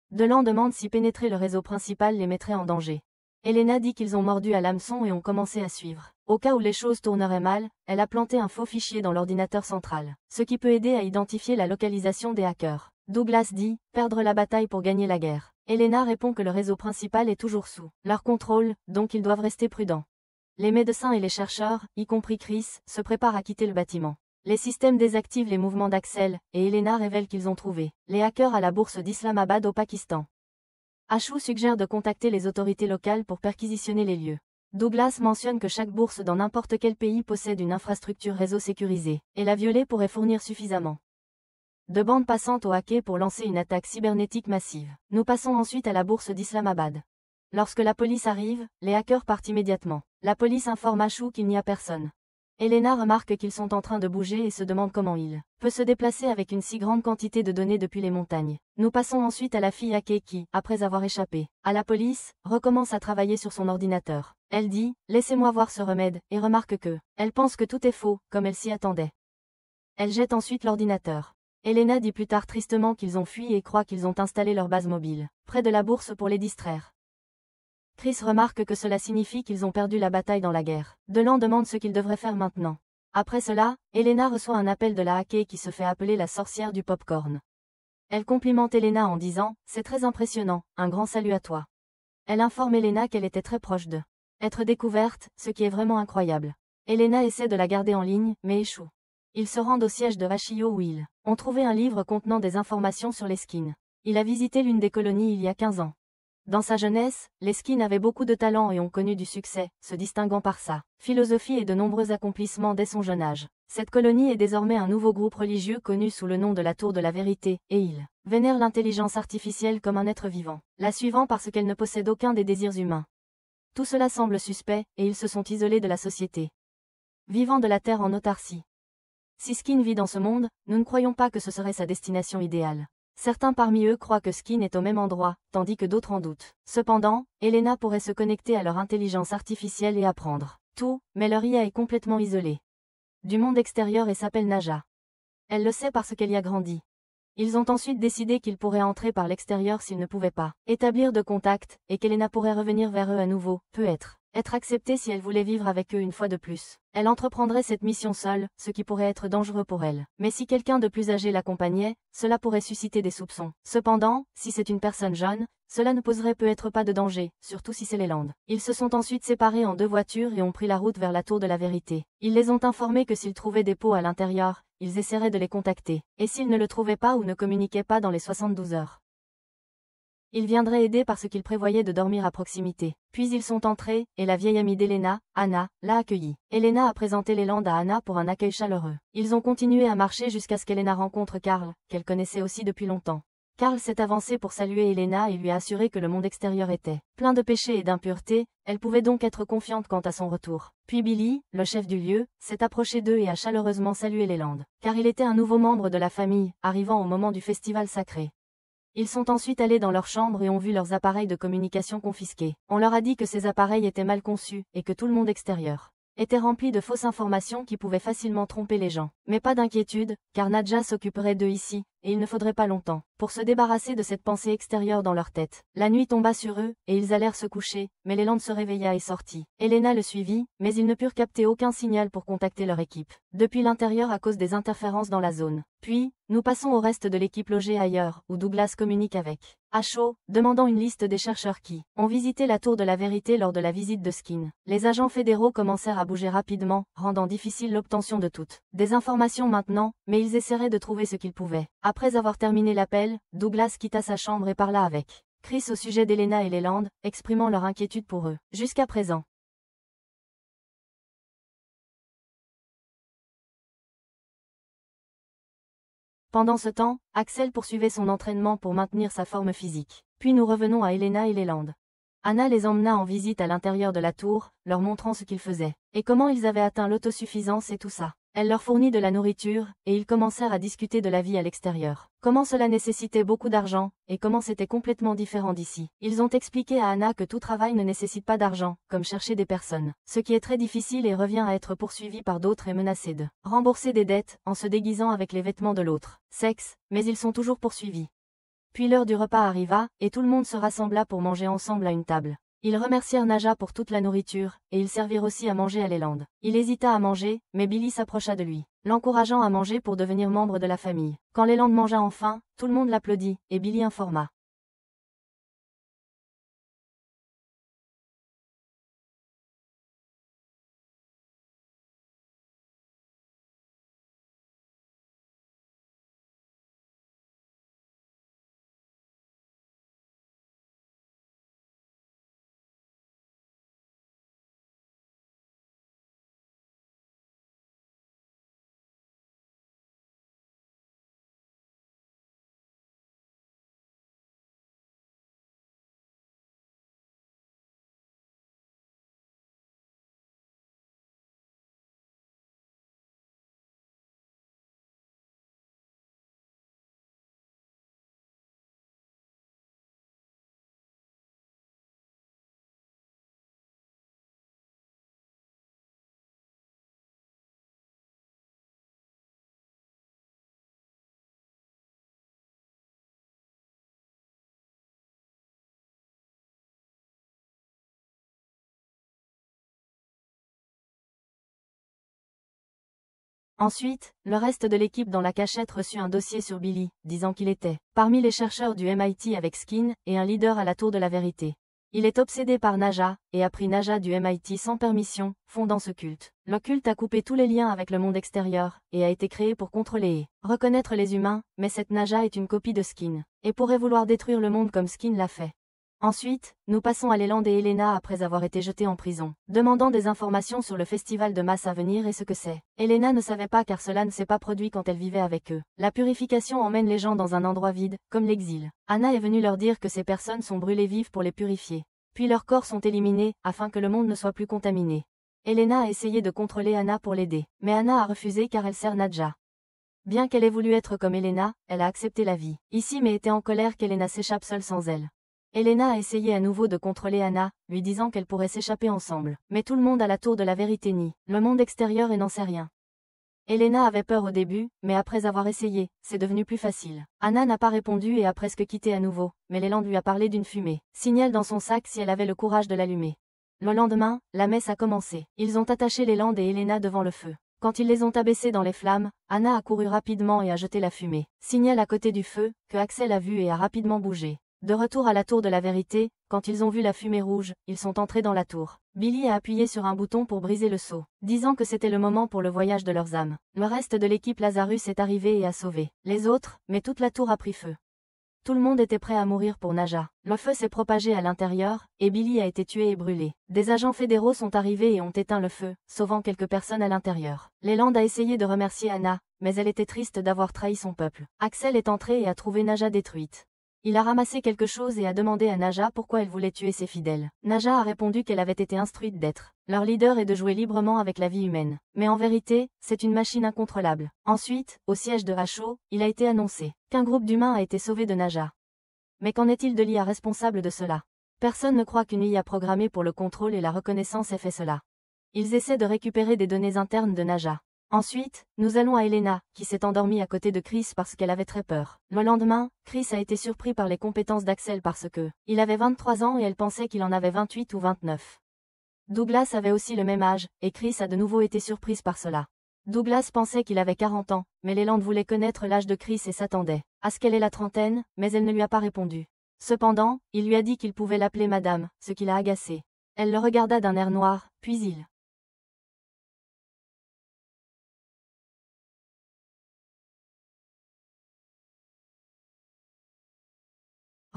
Delan demande si pénétrer le réseau principal les mettrait en danger. Elena dit qu'ils ont mordu à l'hameçon et ont commencé à suivre. Au cas où les choses tourneraient mal, elle a planté un faux fichier dans l'ordinateur central, ce qui peut aider à identifier la localisation des hackers. Douglas dit « perdre la bataille pour gagner la guerre ». Elena répond que le réseau principal est toujours sous leur contrôle, donc ils doivent rester prudents. Les médecins et les chercheurs, y compris Chris, se préparent à quitter le bâtiment. Les systèmes désactivent les mouvements d'Axel, et Elena révèle qu'ils ont trouvé les hackers à la bourse d'Islamabad au Pakistan. H.O. suggère de contacter les autorités locales pour perquisitionner les lieux. Douglas mentionne que chaque bourse dans n'importe quel pays possède une infrastructure réseau sécurisée, et la violer pourrait fournir suffisamment de bandes passantes au hacker pour lancer une attaque cybernétique massive. Nous passons ensuite à la bourse d'Islamabad. Lorsque la police arrive, les hackers partent immédiatement. La police informe H.O. qu'il n'y a personne. Elena remarque qu'ils sont en train de bouger et se demande comment il peut se déplacer avec une si grande quantité de données depuis les montagnes. Nous passons ensuite à la fille hackée qui, après avoir échappé à la police, recommence à travailler sur son ordinateur. Elle dit « Laissez-moi voir ce remède » et remarque que elle pense que tout est faux, comme elle s'y attendait. Elle jette ensuite l'ordinateur. Elena dit plus tard tristement qu'ils ont fui et croit qu'ils ont installé leur base mobile près de la bourse pour les distraire. Chris remarque que cela signifie qu'ils ont perdu la bataille dans la guerre. Delan demande ce qu'ils devraient faire maintenant. Après cela, Elena reçoit un appel de la hackée qui se fait appeler la sorcière du popcorn. Elle complimente Elena en disant « C'est très impressionnant, un grand salut à toi ». Elle informe Elena qu'elle était très proche de être découverte, ce qui est vraiment incroyable. Elena essaie de la garder en ligne, mais échoue. Ils se rendent au siège de Rachio où ils ont trouvé un livre contenant des informations sur les skins. Il a visité l'une des colonies il y a 15 ans. Dans sa jeunesse, les skins avaient beaucoup de talent et ont connu du succès, se distinguant par sa philosophie et de nombreux accomplissements dès son jeune âge. Cette colonie est désormais un nouveau groupe religieux connu sous le nom de la Tour de la Vérité, et ils vénèrent l'intelligence artificielle comme un être vivant, la suivant parce qu'elle ne possède aucun des désirs humains. Tout cela semble suspect, et ils se sont isolés de la société, vivant de la Terre en autarcie. Si Skin vit dans ce monde, nous ne croyons pas que ce serait sa destination idéale. Certains parmi eux croient que Skin est au même endroit, tandis que d'autres en doutent. Cependant, Elena pourrait se connecter à leur intelligence artificielle et apprendre tout, mais leur IA est complètement isolée du monde extérieur et s'appelle Naja. Elle le sait parce qu'elle y a grandi. Ils ont ensuite décidé qu'ils pourraient entrer par l'extérieur s'ils ne pouvaient pas établir de contact, et qu'Elena pourrait revenir vers eux à nouveau, peut-être acceptée si elle voulait vivre avec eux une fois de plus. Elle entreprendrait cette mission seule, ce qui pourrait être dangereux pour elle. Mais si quelqu'un de plus âgé l'accompagnait, cela pourrait susciter des soupçons. Cependant, si c'est une personne jeune, cela ne poserait peut-être pas de danger, surtout si c'est Leland. Ils se sont ensuite séparés en 2 voitures et ont pris la route vers la tour de la vérité. Ils les ont informés que s'ils trouvaient des pots à l'intérieur, ils essaieraient de les contacter. Et s'ils ne le trouvaient pas ou ne communiquaient pas dans les 72 heures, ils viendraient aider parce qu'ils prévoyaient de dormir à proximité. Puis ils sont entrés, et la vieille amie d'Elena, Anna, l'a accueillie. Elena a présenté Leland à Anna pour un accueil chaleureux. Ils ont continué à marcher jusqu'à ce qu'Elena rencontre Carl, qu'elle connaissait aussi depuis longtemps. Carl s'est avancé pour saluer Elena et lui a assuré que le monde extérieur était plein de péchés et d'impuretés, elle pouvait donc être confiante quant à son retour. Puis Billy, le chef du lieu, s'est approché d'eux et a chaleureusement salué Leland, car il était un nouveau membre de la famille, arrivant au moment du festival sacré. Ils sont ensuite allés dans leur chambre et ont vu leurs appareils de communication confisqués. On leur a dit que ces appareils étaient mal conçus, et que tout le monde extérieur était rempli de fausses informations qui pouvaient facilement tromper les gens. Mais pas d'inquiétude, car Nadja s'occuperait d'eux ici, et il ne faudrait pas longtemps pour se débarrasser de cette pensée extérieure dans leur tête. La nuit tomba sur eux, et ils allèrent se coucher, mais Leland se réveilla et sortit. Elena le suivit, mais ils ne purent capter aucun signal pour contacter leur équipe depuis l'intérieur à cause des interférences dans la zone. Puis, nous passons au reste de l'équipe logée ailleurs, où Douglas communique avec Asho, demandant une liste des chercheurs qui ont visité la tour de la vérité lors de la visite de Skin. Les agents fédéraux commencèrent à bouger rapidement, rendant difficile l'obtention de toutes des informations maintenant, mais ils essaieraient de trouver ce qu'ils pouvaient. Après avoir terminé l'appel, Douglas quitta sa chambre et parla avec Chris au sujet d'Elena et Leland, exprimant leur inquiétude pour eux. Jusqu'à présent, pendant ce temps, Axel poursuivait son entraînement pour maintenir sa forme physique. Puis nous revenons à Elena et Leland. Anna les emmena en visite à l'intérieur de la tour, leur montrant ce qu'ils faisaient, et comment ils avaient atteint l'autosuffisance et tout ça. Elle leur fournit de la nourriture, et ils commencèrent à discuter de la vie à l'extérieur. Comment cela nécessitait beaucoup d'argent, et comment c'était complètement différent d'ici. Ils ont expliqué à Anna que tout travail ne nécessite pas d'argent, comme chercher des personnes. Ce qui est très difficile et revient à être poursuivi par d'autres et menacé de rembourser des dettes, en se déguisant avec les vêtements de l'autre sexe, mais ils sont toujours poursuivis. Puis l'heure du repas arriva, et tout le monde se rassembla pour manger ensemble à une table. Ils remercièrent Nadja pour toute la nourriture, et ils servirent aussi à manger à Leland. Il hésita à manger, mais Billy s'approcha de lui, l'encourageant à manger pour devenir membre de la famille. Quand Leland mangea enfin, tout le monde l'applaudit, et Billy informa Ensuite, le reste de l'équipe dans la cachette reçut un dossier sur Billy, disant qu'il était parmi les chercheurs du MIT avec Skin, et un leader à la tour de la vérité. Il est obsédé par Nadja, et a pris Nadja du MIT sans permission, fondant ce culte. Le culte a coupé tous les liens avec le monde extérieur, et a été créé pour contrôler et reconnaître les humains, mais cette Nadja est une copie de Skin, et pourrait vouloir détruire le monde comme Skin l'a fait. Ensuite, nous passons à Leland et Elena après avoir été jetés en prison, demandant des informations sur le festival de masse à venir et ce que c'est. Elena ne savait pas car cela ne s'est pas produit quand elle vivait avec eux. La purification emmène les gens dans un endroit vide, comme l'exil. Anna est venue leur dire que ces personnes sont brûlées vives pour les purifier. Puis leurs corps sont éliminés, afin que le monde ne soit plus contaminé. Elena a essayé de contrôler Anna pour l'aider, mais Anna a refusé car elle sert Nadja. Bien qu'elle ait voulu être comme Elena, elle a accepté la vie ici mais était en colère qu'Elena s'échappe seule sans elle. Elena a essayé à nouveau de contrôler Anna, lui disant qu'elle pourrait s'échapper ensemble. Mais tout le monde à la tour de la vérité nie le monde extérieur et n'en sait rien. Elena avait peur au début, mais après avoir essayé, c'est devenu plus facile. Anna n'a pas répondu et a presque quitté à nouveau, mais Leland lui a parlé d'une fumée. Signal dans son sac si elle avait le courage de l'allumer. Le lendemain, la messe a commencé. Ils ont attaché Leland et Elena devant le feu. Quand ils les ont abaissés dans les flammes, Anna a couru rapidement et a jeté la fumée. Signal à côté du feu, que Axel a vu et a rapidement bougé. De retour à la tour de la vérité, quand ils ont vu la fumée rouge, ils sont entrés dans la tour. Billy a appuyé sur un bouton pour briser le seau, disant que c'était le moment pour le voyage de leurs âmes. Le reste de l'équipe Lazarus est arrivé et a sauvé les autres, mais toute la tour a pris feu. Tout le monde était prêt à mourir pour Naja. Le feu s'est propagé à l'intérieur, et Billy a été tué et brûlé. Des agents fédéraux sont arrivés et ont éteint le feu, sauvant quelques personnes à l'intérieur. Leland a essayé de remercier Anna, mais elle était triste d'avoir trahi son peuple. Axel est entré et a trouvé Naja détruite. Il a ramassé quelque chose et a demandé à Naja pourquoi elle voulait tuer ses fidèles. Naja a répondu qu'elle avait été instruite d'être leur leader et de jouer librement avec la vie humaine. Mais en vérité, c'est une machine incontrôlable. Ensuite, au siège de Racho, il a été annoncé qu'un groupe d'humains a été sauvé de Naja. Mais qu'en est-il de l'IA responsable de cela? Personne ne croit qu'une IA programmée pour le contrôle et la reconnaissance ait fait cela. Ils essaient de récupérer des données internes de Naja. Ensuite, nous allons à Elena, qui s'est endormie à côté de Chris parce qu'elle avait très peur. Le lendemain, Chris a été surpris par les compétences d'Axel parce que il avait 23 ans et elle pensait qu'il en avait 28 ou 29. Douglas avait aussi le même âge, et Chris a de nouveau été surprise par cela. Douglas pensait qu'il avait 40 ans, mais Leland voulait connaître l'âge de Chris et s'attendait à ce qu'elle ait la trentaine, mais elle ne lui a pas répondu. Cependant, il lui a dit qu'il pouvait l'appeler madame, ce qui l'a agacée. Elle le regarda d'un air noir, puis il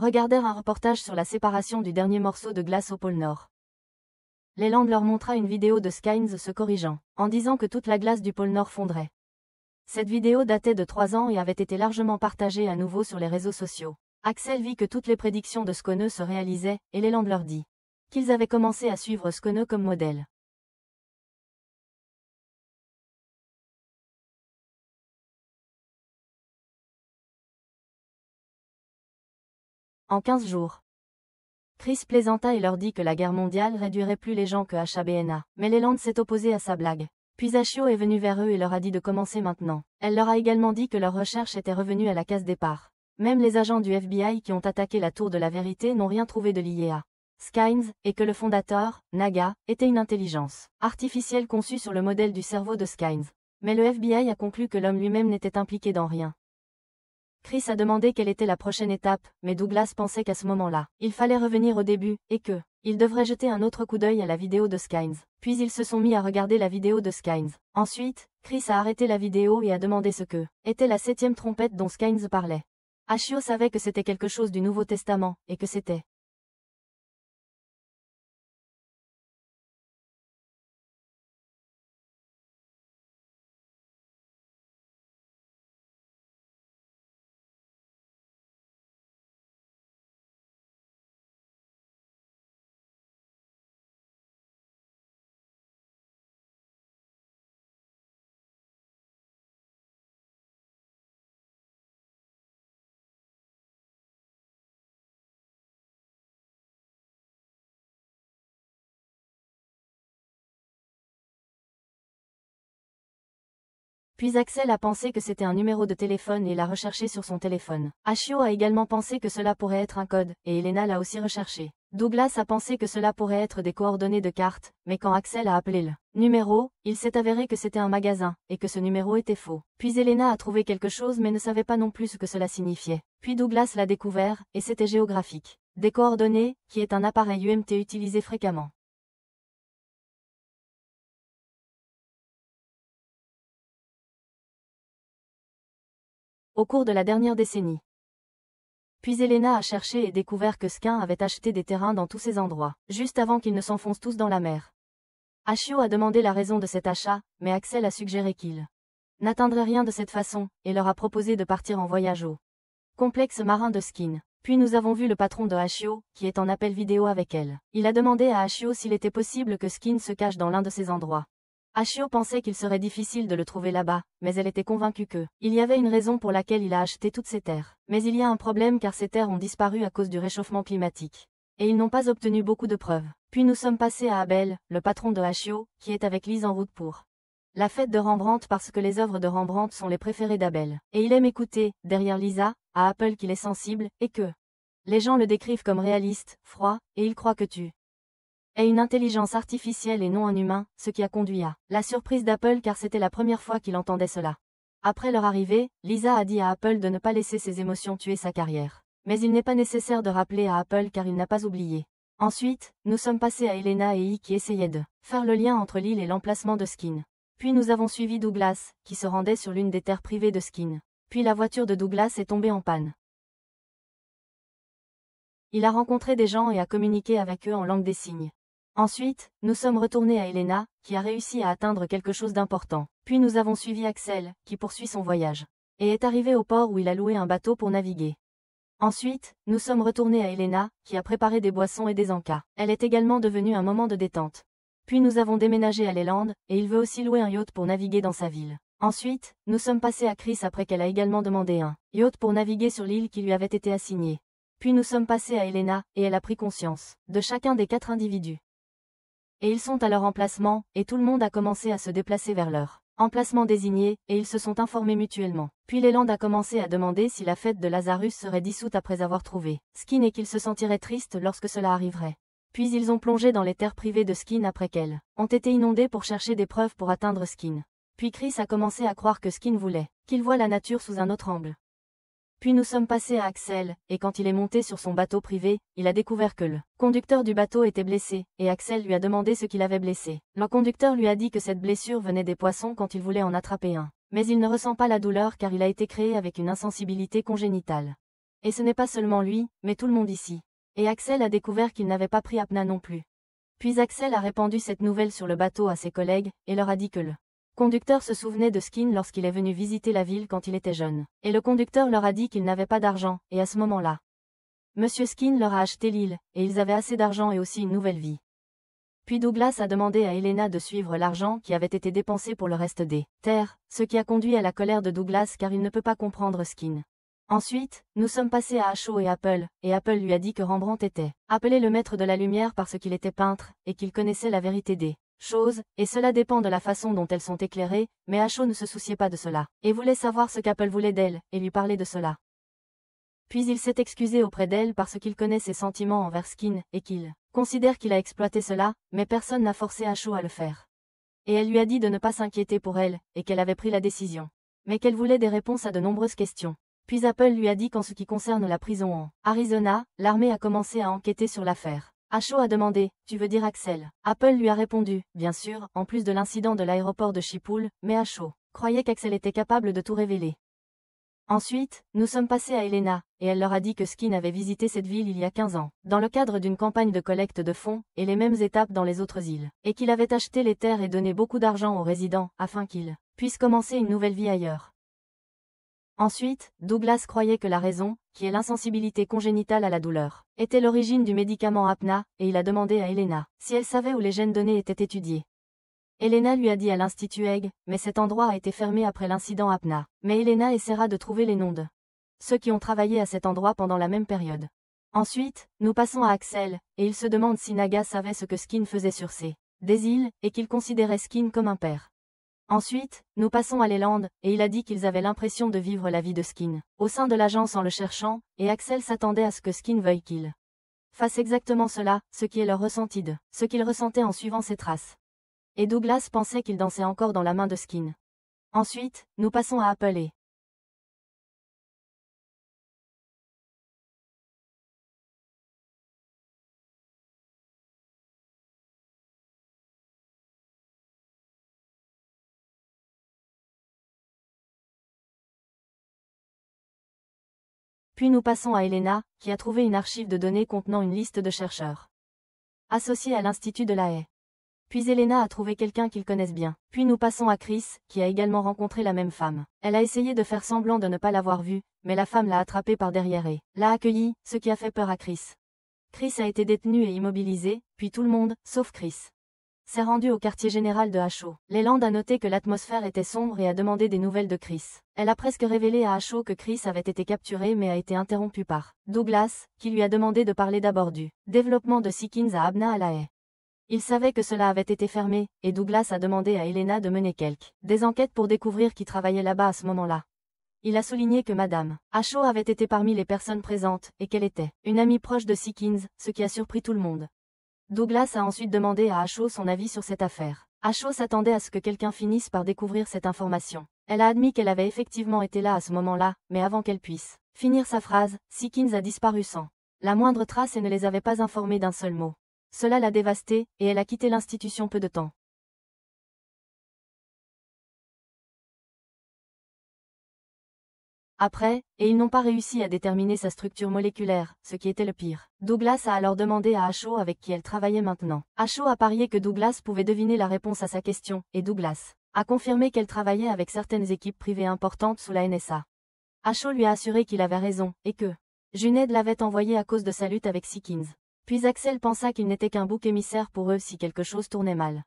regardèrent un reportage sur la séparation du dernier morceau de glace au pôle Nord. Leland leur montra une vidéo de Skynes se corrigeant, en disant que toute la glace du pôle Nord fondrait. Cette vidéo datait de 3 ans et avait été largement partagée à nouveau sur les réseaux sociaux. Axel vit que toutes les prédictions de Skåne se réalisaient, et Leland leur dit qu'ils avaient commencé à suivre Skåne comme modèle. En 15 jours. Chris plaisanta et leur dit que la guerre mondiale réduirait plus les gens que HABNA, mais Leland s'est opposé à sa blague. Puis Ashio est venu vers eux et leur a dit de commencer maintenant. Elle leur a également dit que leur recherche était revenue à la case départ. Même les agents du FBI qui ont attaqué la tour de la vérité n'ont rien trouvé de lié à Skynes, et que le fondateur, Naga, était une intelligence artificielle conçue sur le modèle du cerveau de Skynes. Mais le FBI a conclu que l'homme lui-même n'était impliqué dans rien. Chris a demandé quelle était la prochaine étape, mais Douglas pensait qu'à ce moment-là, il fallait revenir au début, et que il devrait jeter un autre coup d'œil à la vidéo de Skynes. Puis ils se sont mis à regarder la vidéo de Skynes. Ensuite, Chris a arrêté la vidéo et a demandé ce que était la 7e trompette dont Skynes parlait. Ashio savait que c'était quelque chose du Nouveau Testament, et que c'était Puis Axel a pensé que c'était un numéro de téléphone et l'a recherché sur son téléphone. Ashio a également pensé que cela pourrait être un code, et Elena l'a aussi recherché. Douglas a pensé que cela pourrait être des coordonnées de carte, mais quand Axel a appelé le numéro, il s'est avéré que c'était un magasin, et que ce numéro était faux. Puis Elena a trouvé quelque chose mais ne savait pas non plus ce que cela signifiait. Puis Douglas l'a découvert, et c'était géographique. Des coordonnées, qui est un appareil UMT utilisé fréquemment. Au cours de la dernière décennie. Puis Elena a cherché et découvert que Skin avait acheté des terrains dans tous ces endroits, juste avant qu'ils ne s'enfoncent tous dans la mer. Ashio a demandé la raison de cet achat, mais Axel a suggéré qu'il n'atteindrait rien de cette façon, et leur a proposé de partir en voyage au complexe marin de Skin. Puis nous avons vu le patron de Ashio, qui est en appel vidéo avec elle. Il a demandé à Ashio s'il était possible que Skin se cache dans l'un de ces endroits. Ashio pensait qu'il serait difficile de le trouver là-bas, mais elle était convaincue que il y avait une raison pour laquelle il a acheté toutes ces terres. Mais il y a un problème car ces terres ont disparu à cause du réchauffement climatique. Et ils n'ont pas obtenu beaucoup de preuves. Puis nous sommes passés à Abel, le patron de Ashio, qui est avec Lise en route pour la fête de Rembrandt parce que les œuvres de Rembrandt sont les préférées d'Abel. Et il aime écouter, derrière Lisa, à Apple qu'il est sensible, et que les gens le décrivent comme réaliste, froid, et il croit que tu es une intelligence artificielle et non un humain, ce qui a conduit à la surprise d'Apple car c'était la première fois qu'il entendait cela. Après leur arrivée, Lisa a dit à Apple de ne pas laisser ses émotions tuer sa carrière. Mais il n'est pas nécessaire de rappeler à Apple car il n'a pas oublié. Ensuite, nous sommes passés à Elena et I qui essayaient de faire le lien entre l'île et l'emplacement de Skin. Puis nous avons suivi Douglas, qui se rendait sur l'une des terres privées de Skin. Puis la voiture de Douglas est tombée en panne. Il a rencontré des gens et a communiqué avec eux en langue des signes. Ensuite, nous sommes retournés à Elena, qui a réussi à atteindre quelque chose d'important. Puis nous avons suivi Axel, qui poursuit son voyage. Et est arrivé au port où il a loué un bateau pour naviguer. Ensuite, nous sommes retournés à Elena, qui a préparé des boissons et des encas. Elle est également devenue un moment de détente. Puis nous avons déménagé à Leland, et il veut aussi louer un yacht pour naviguer dans sa ville. Ensuite, nous sommes passés à Chris après qu'elle a également demandé un yacht pour naviguer sur l'île qui lui avait été assignée. Puis nous sommes passés à Elena, et elle a pris conscience de chacun des 4 individus. Et ils sont à leur emplacement, et tout le monde a commencé à se déplacer vers leur emplacement désigné, et ils se sont informés mutuellement. Puis Leland a commencé à demander si la fête de Lazarus serait dissoute après avoir trouvé Skin et qu'ils se sentiraient tristes lorsque cela arriverait. Puis ils ont plongé dans les terres privées de Skin après qu'elles ont été inondées pour chercher des preuves pour atteindre Skin. Puis Chris a commencé à croire que Skin voulait qu'il voie la nature sous un autre angle. Puis nous sommes passés à Axel, et quand il est monté sur son bateau privé, il a découvert que le conducteur du bateau était blessé, et Axel lui a demandé ce qu'il avait blessé. Le conducteur lui a dit que cette blessure venait des poissons quand il voulait en attraper un. Mais il ne ressent pas la douleur car il a été créé avec une insensibilité congénitale. Et ce n'est pas seulement lui, mais tout le monde ici. Et Axel a découvert qu'il n'avait pas pris apnea non plus. Puis Axel a répandu cette nouvelle sur le bateau à ses collègues, et leur a dit que le conducteur se souvenait de Skin lorsqu'il est venu visiter la ville quand il était jeune. Et le conducteur leur a dit qu'il n'avait pas d'argent, et à ce moment-là, Monsieur Skin leur a acheté l'île, et ils avaient assez d'argent et aussi une nouvelle vie. Puis Douglas a demandé à Elena de suivre l'argent qui avait été dépensé pour le reste des terres, ce qui a conduit à la colère de Douglas car il ne peut pas comprendre Skin. Ensuite, nous sommes passés à Asho et Apple lui a dit que Rembrandt était appelé le maître de la lumière parce qu'il était peintre, et qu'il connaissait la vérité des choses, et cela dépend de la façon dont elles sont éclairées, mais Asho ne se souciait pas de cela, et voulait savoir ce qu'Apple voulait d'elle, et lui parler de cela. Puis il s'est excusé auprès d'elle parce qu'il connaît ses sentiments envers Skin, et qu'il considère qu'il a exploité cela, mais personne n'a forcé Asho à le faire. Et elle lui a dit de ne pas s'inquiéter pour elle, et qu'elle avait pris la décision. Mais qu'elle voulait des réponses à de nombreuses questions. Puis Apple lui a dit qu'en ce qui concerne la prison en Arizona, l'armée a commencé à enquêter sur l'affaire. Asho a demandé, tu veux dire Axel? Apple lui a répondu, bien sûr, en plus de l'incident de l'aéroport de Schiphol, mais Asho croyait qu'Axel était capable de tout révéler. Ensuite, nous sommes passés à Elena, et elle leur a dit que Skin avait visité cette ville il y a 15 ans, dans le cadre d'une campagne de collecte de fonds, et les mêmes étapes dans les autres îles, et qu'il avait acheté les terres et donné beaucoup d'argent aux résidents, afin qu'ils puissent commencer une nouvelle vie ailleurs. Ensuite, Douglas croyait que la raison, qui est l'insensibilité congénitale à la douleur, était l'origine du médicament apnea, et il a demandé à Elena si elle savait où les gènes donnés étaient étudiés. Elena lui a dit à l'Institut Egg, mais cet endroit a été fermé après l'incident apnea. Mais Elena essaiera de trouver les noms de ceux qui ont travaillé à cet endroit pendant la même période. Ensuite, nous passons à Axel, et il se demande si Naga savait ce que Skin faisait sur des îles, et qu'il considérait Skin comme un père. Ensuite, nous passons à Leland, et il a dit qu'ils avaient l'impression de vivre la vie de Skin, au sein de l'agence en le cherchant, et Axel s'attendait à ce que Skin veuille qu'il fasse exactement cela, ce qui est leur ressenti de ce qu'il ressentait en suivant ses traces. Et Douglas pensait qu'il dansait encore dans la main de Skin. Ensuite, nous passons à Apple et puis nous passons à Elena, qui a trouvé une archive de données contenant une liste de chercheurs associés à l'Institut de la Haye. Puis Elena a trouvé quelqu'un qu'ils connaissent bien. Puis nous passons à Chris, qui a également rencontré la même femme. Elle a essayé de faire semblant de ne pas l'avoir vue, mais la femme l'a attrapée par derrière et l'a accueillie, ce qui a fait peur à Chris. Chris a été détenu et immobilisé, puis tout le monde, sauf Chris, s'est rendu au quartier général de Asho. Leland a noté que l'atmosphère était sombre et a demandé des nouvelles de Chris. Elle a presque révélé à Asho que Chris avait été capturé mais a été interrompu par Douglas, qui lui a demandé de parler d'abord du développement de Seekins à Abna à la Haye. Il savait que cela avait été fermé, et Douglas a demandé à Helena de mener des enquêtes pour découvrir qui travaillait là-bas à ce moment-là. Il a souligné que Madame Ashaw avait été parmi les personnes présentes, et qu'elle était une amie proche de Seekins, ce qui a surpris tout le monde. Douglas a ensuite demandé à Ashaw son avis sur cette affaire. Ashaw s'attendait à ce que quelqu'un finisse par découvrir cette information. Elle a admis qu'elle avait effectivement été là à ce moment-là, mais avant qu'elle puisse finir sa phrase, Seekins a disparu sans la moindre trace et ne les avait pas informés d'un seul mot. Cela l'a dévastée, et elle a quitté l'institution peu de temps après, et ils n'ont pas réussi à déterminer sa structure moléculaire, ce qui était le pire. Douglas a alors demandé à Ashaw avec qui elle travaillait maintenant. Ashaw a parié que Douglas pouvait deviner la réponse à sa question, et Douglas a confirmé qu'elle travaillait avec certaines équipes privées importantes sous la NSA. Ashaw lui a assuré qu'il avait raison, et que Junaid l'avait envoyé à cause de sa lutte avec Seekins. Puis Axel pensa qu'il n'était qu'un bouc émissaire pour eux si quelque chose tournait mal.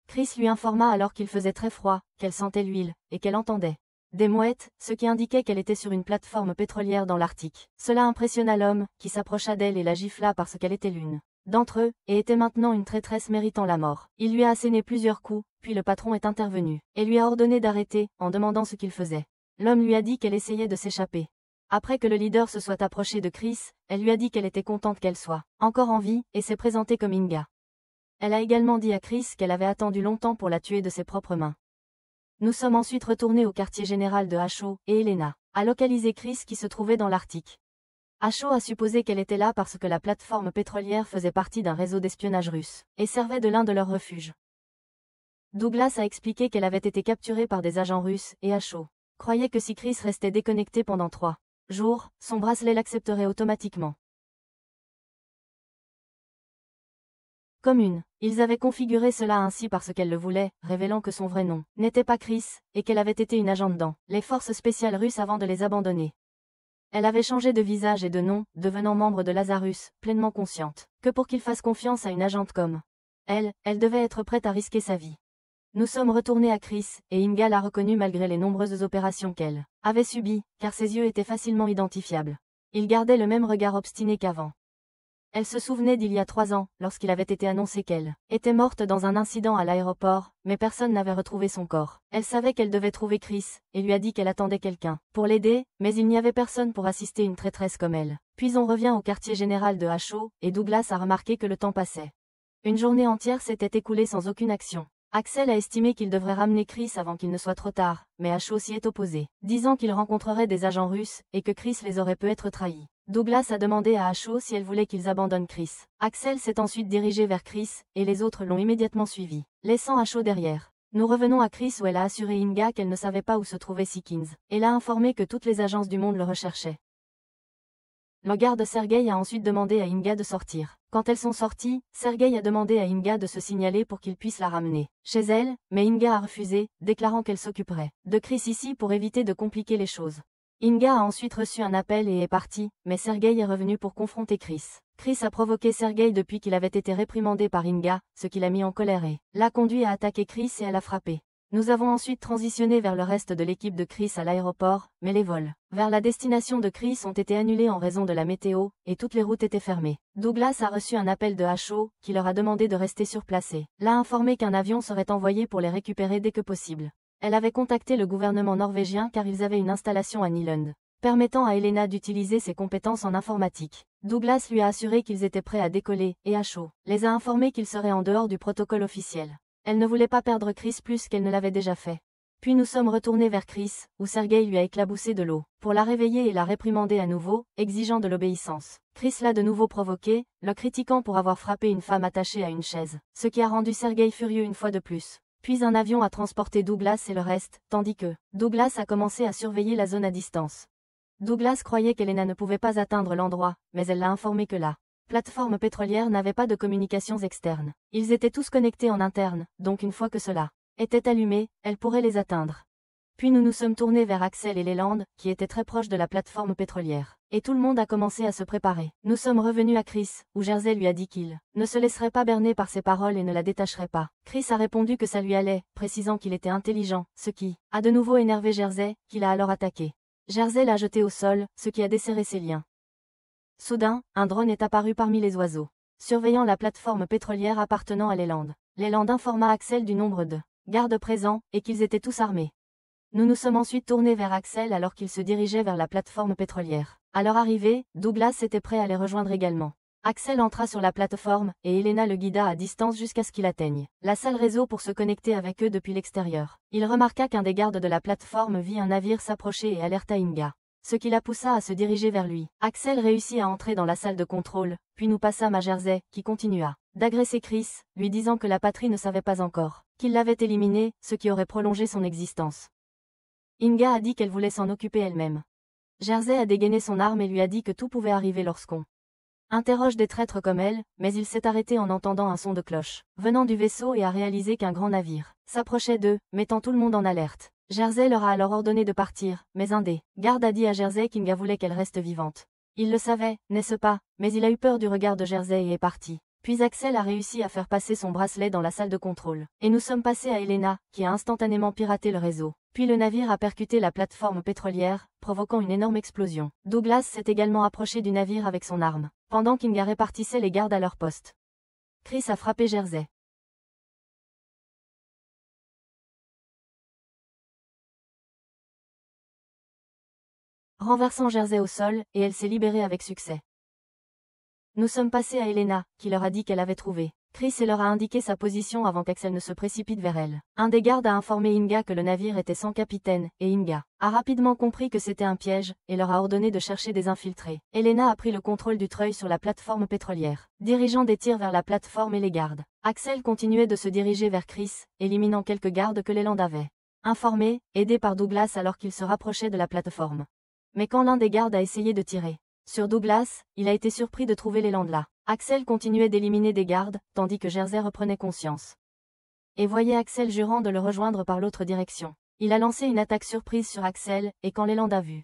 Chris lui informa alors qu'il faisait très froid, qu'elle sentait l'huile, et qu'elle entendait des mouettes, ce qui indiquait qu'elle était sur une plateforme pétrolière dans l'Arctique. Cela impressionna l'homme, qui s'approcha d'elle et la gifla parce qu'elle était l'une d'entre eux, et était maintenant une traîtresse méritant la mort. Il lui a asséné plusieurs coups, puis le patron est intervenu, et lui a ordonné d'arrêter, en demandant ce qu'il faisait. L'homme lui a dit qu'elle essayait de s'échapper. Après que le leader se soit approché de Chris, elle lui a dit qu'elle était contente qu'elle soit encore en vie, et s'est présentée comme Inga. Elle a également dit à Chris qu'elle avait attendu longtemps pour la tuer de ses propres mains. Nous sommes ensuite retournés au quartier général de Ashaw, et Helena a localisé Chris qui se trouvait dans l'Arctique. Ashaw a supposé qu'elle était là parce que la plateforme pétrolière faisait partie d'un réseau d'espionnage russe, et servait de l'un de leurs refuges. Douglas a expliqué qu'elle avait été capturée par des agents russes, et Ashaw croyait que si Chris restait déconnecté pendant 3 jours, son bracelet l'accepterait automatiquement. Commune. Ils avaient configuré cela ainsi parce qu'elle le voulait, révélant que son vrai nom n'était pas Chris, et qu'elle avait été une agente dans les forces spéciales russes avant de les abandonner. Elle avait changé de visage et de nom, devenant membre de Lazarus, pleinement consciente que pour qu'il fasse confiance à une agente comme elle devait être prête à risquer sa vie. Nous sommes retournés à Chris, et Inga l'a reconnue malgré les nombreuses opérations qu'elle avait subies, car ses yeux étaient facilement identifiables. Il gardait le même regard obstiné qu'avant. Elle se souvenait d'il y a 3 ans, lorsqu'il avait été annoncé qu'elle était morte dans un incident à l'aéroport, mais personne n'avait retrouvé son corps. Elle savait qu'elle devait trouver Chris, et lui a dit qu'elle attendait quelqu'un pour l'aider, mais il n'y avait personne pour assister une traîtresse comme elle. Puis on revient au quartier général de Ashaw, et Douglas a remarqué que le temps passait. Une journée entière s'était écoulée sans aucune action. Axel a estimé qu'il devrait ramener Chris avant qu'il ne soit trop tard, mais Ashaw s'y est opposé, disant qu'il rencontrerait des agents russes, et que Chris les aurait peut-être trahis. Douglas a demandé à Ashaw si elle voulait qu'ils abandonnent Chris. Axel s'est ensuite dirigé vers Chris, et les autres l'ont immédiatement suivi, laissant Ashaw derrière. Nous revenons à Chris où elle a assuré Inga qu'elle ne savait pas où se trouvait Seekins, et l'a informé que toutes les agences du monde le recherchaient. Le garde Sergei a ensuite demandé à Inga de sortir. Quand elles sont sorties, Sergei a demandé à Inga de se signaler pour qu'il puisse la ramener chez elle, mais Inga a refusé, déclarant qu'elle s'occuperait de Chris ici pour éviter de compliquer les choses. Inga a ensuite reçu un appel et est partie, mais Sergei est revenu pour confronter Chris. Chris a provoqué Sergei depuis qu'il avait été réprimandé par Inga, ce qui l'a mis en colère et l'a conduit à attaquer Chris et à la frapper. Nous avons ensuite transitionné vers le reste de l'équipe de Chris à l'aéroport, mais les vols vers la destination de Chris ont été annulés en raison de la météo, et toutes les routes étaient fermées. Douglas a reçu un appel de Ashaw, qui leur a demandé de rester sur place et l'a informé qu'un avion serait envoyé pour les récupérer dès que possible. Elle avait contacté le gouvernement norvégien car ils avaient une installation à Nylund, permettant à Helena d'utiliser ses compétences en informatique. Douglas lui a assuré qu'ils étaient prêts à décoller, et Ashaw les a informés qu'ils seraient en dehors du protocole officiel. Elle ne voulait pas perdre Chris plus qu'elle ne l'avait déjà fait. Puis nous sommes retournés vers Chris, où Sergei lui a éclaboussé de l'eau, pour la réveiller et la réprimander à nouveau, exigeant de l'obéissance. Chris l'a de nouveau provoqué, le critiquant pour avoir frappé une femme attachée à une chaise, ce qui a rendu Sergei furieux une fois de plus. Puis un avion a transporté Douglas et le reste, tandis que Douglas a commencé à surveiller la zone à distance. Douglas croyait qu'Helena ne pouvait pas atteindre l'endroit, mais elle l'a informé que la plateforme pétrolière n'avait pas de communications externes. Ils étaient tous connectés en interne, donc une fois que cela était allumé, elle pourrait les atteindre. Puis nous nous sommes tournés vers Axel et Leland, qui étaient très proches de la plateforme pétrolière. Et tout le monde a commencé à se préparer. Nous sommes revenus à Chris, où Jersey lui a dit qu'il ne se laisserait pas berner par ses paroles et ne la détacherait pas. Chris a répondu que ça lui allait, précisant qu'il était intelligent, ce qui a de nouveau énervé Jersey, qui l'a alors attaqué. Jersey l'a jeté au sol, ce qui a desserré ses liens. Soudain, un drone est apparu parmi les oiseaux, surveillant la plateforme pétrolière appartenant à Leland. Leland informa Axel du nombre de gardes présents, et qu'ils étaient tous armés. Nous nous sommes ensuite tournés vers Axel alors qu'il se dirigeait vers la plateforme pétrolière. À leur arrivée, Douglas était prêt à les rejoindre également. Axel entra sur la plateforme, et Elena le guida à distance jusqu'à ce qu'il atteigne la salle réseau pour se connecter avec eux depuis l'extérieur. Il remarqua qu'un des gardes de la plateforme vit un navire s'approcher et alerta Inga, ce qui la poussa à se diriger vers lui. Axel réussit à entrer dans la salle de contrôle, puis nous passâmes à Jersey, qui continua d'agresser Chris, lui disant que la patrie ne savait pas encore qu'il l'avait éliminé, ce qui aurait prolongé son existence. Inga a dit qu'elle voulait s'en occuper elle-même. Jersey a dégainé son arme et lui a dit que tout pouvait arriver lorsqu'on interroge des traîtres comme elle, mais il s'est arrêté en entendant un son de cloche venant du vaisseau et a réalisé qu'un grand navire s'approchait d'eux, mettant tout le monde en alerte. Jersey leur a alors ordonné de partir, mais un des gardes a dit à Jersey qu'Inga voulait qu'elle reste vivante. Il le savait, n'est-ce pas, mais il a eu peur du regard de Jersey et est parti. Puis Axel a réussi à faire passer son bracelet dans la salle de contrôle. Et nous sommes passés à Elena, qui a instantanément piraté le réseau. Puis le navire a percuté la plateforme pétrolière, provoquant une énorme explosion. Douglas s'est également approché du navire avec son arme, pendant qu'Inga répartissait les gardes à leur poste. Chris a frappé Jersey. Renversant Jersey au sol, et elle s'est libérée avec succès. Nous sommes passés à Elena, qui leur a dit qu'elle avait trouvé Chris et leur a indiqué sa position avant qu'Axel ne se précipite vers elle. Un des gardes a informé Inga que le navire était sans capitaine, et Inga a rapidement compris que c'était un piège, et leur a ordonné de chercher des infiltrés. Elena a pris le contrôle du treuil sur la plateforme pétrolière, dirigeant des tirs vers la plateforme et les gardes. Axel continuait de se diriger vers Chris, éliminant quelques gardes que Leland avait informés, aidé par Douglas alors qu'il se rapprochait de la plateforme. Mais quand l'un des gardes a essayé de tirer sur Douglas, il a été surpris de trouver Leland là. Axel continuait d'éliminer des gardes, tandis que Jersey reprenait conscience. Et voyait Axel jurant de le rejoindre par l'autre direction. Il a lancé une attaque surprise sur Axel, et quand Leland a vu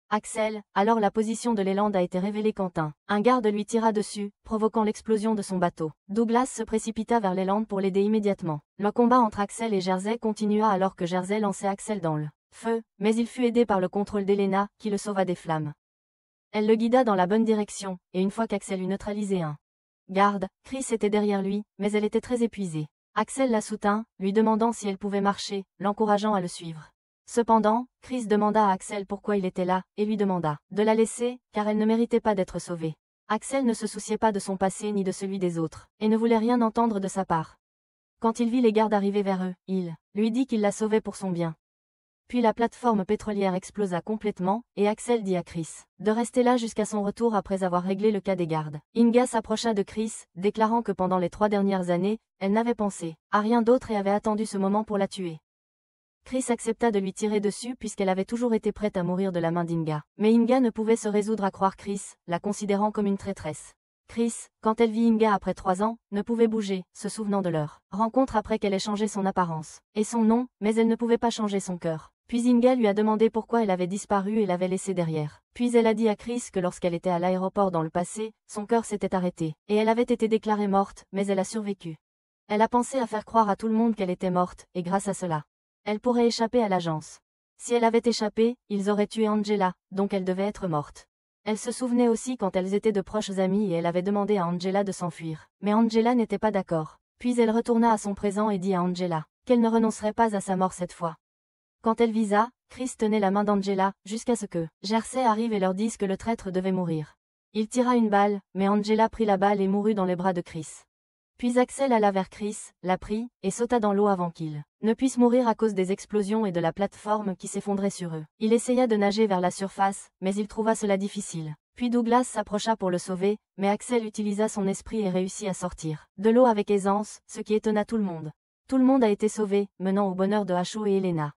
Axel, alors la position de Leland a été révélée quand un garde lui tira dessus, provoquant l'explosion de son bateau. Douglas se précipita vers Leland pour l'aider immédiatement. Le combat entre Axel et Jersey continua alors que Jersey lançait Axel dans le feu, mais il fut aidé par le contrôle d'Elena, qui le sauva des flammes. Elle le guida dans la bonne direction, et une fois qu'Axel eut neutralisé un garde, Chris était derrière lui, mais elle était très épuisée. Axel la soutint, lui demandant si elle pouvait marcher, l'encourageant à le suivre. Cependant, Chris demanda à Axel pourquoi il était là, et lui demanda de la laisser, car elle ne méritait pas d'être sauvée. Axel ne se souciait pas de son passé ni de celui des autres, et ne voulait rien entendre de sa part. Quand il vit les gardes arriver vers eux, il lui dit qu'il la sauvait pour son bien. Puis la plateforme pétrolière explosa complètement, et Axel dit à Chris de rester là jusqu'à son retour après avoir réglé le cas des gardes. Inga s'approcha de Chris, déclarant que pendant les 3 dernières années, elle n'avait pensé à rien d'autre et avait attendu ce moment pour la tuer. Chris accepta de lui tirer dessus puisqu'elle avait toujours été prête à mourir de la main d'Inga. Mais Inga ne pouvait se résoudre à croire Chris, la considérant comme une traîtresse. Chris, quand elle vit Inga après 3 ans, ne pouvait bouger, se souvenant de leur rencontre après qu'elle ait changé son apparence et son nom, mais elle ne pouvait pas changer son cœur. Puis Inga lui a demandé pourquoi elle avait disparu et l'avait laissée derrière. Puis elle a dit à Chris que lorsqu'elle était à l'aéroport dans le passé, son cœur s'était arrêté, et elle avait été déclarée morte, mais elle a survécu. Elle a pensé à faire croire à tout le monde qu'elle était morte, et grâce à cela, elle pourrait échapper à l'agence. Si elle avait échappé, ils auraient tué Angela, donc elle devait être morte. Elle se souvenait aussi quand elles étaient de proches amies et elle avait demandé à Angela de s'enfuir. Mais Angela n'était pas d'accord. Puis elle retourna à son présent et dit à Angela qu'elle ne renoncerait pas à sa mort cette fois. Quand elle visa, Chris tenait la main d'Angela, jusqu'à ce que Jersey arrive et leur dise que le traître devait mourir. Il tira une balle, mais Angela prit la balle et mourut dans les bras de Chris. Puis Axel alla vers Chris, la prit, et sauta dans l'eau avant qu'il ne puisse mourir à cause des explosions et de la plateforme qui s'effondrait sur eux. Il essaya de nager vers la surface, mais il trouva cela difficile. Puis Douglas s'approcha pour le sauver, mais Axel utilisa son esprit et réussit à sortir de l'eau avec aisance, ce qui étonna tout le monde. Tout le monde a été sauvé, menant au bonheur de Hacho et Elena.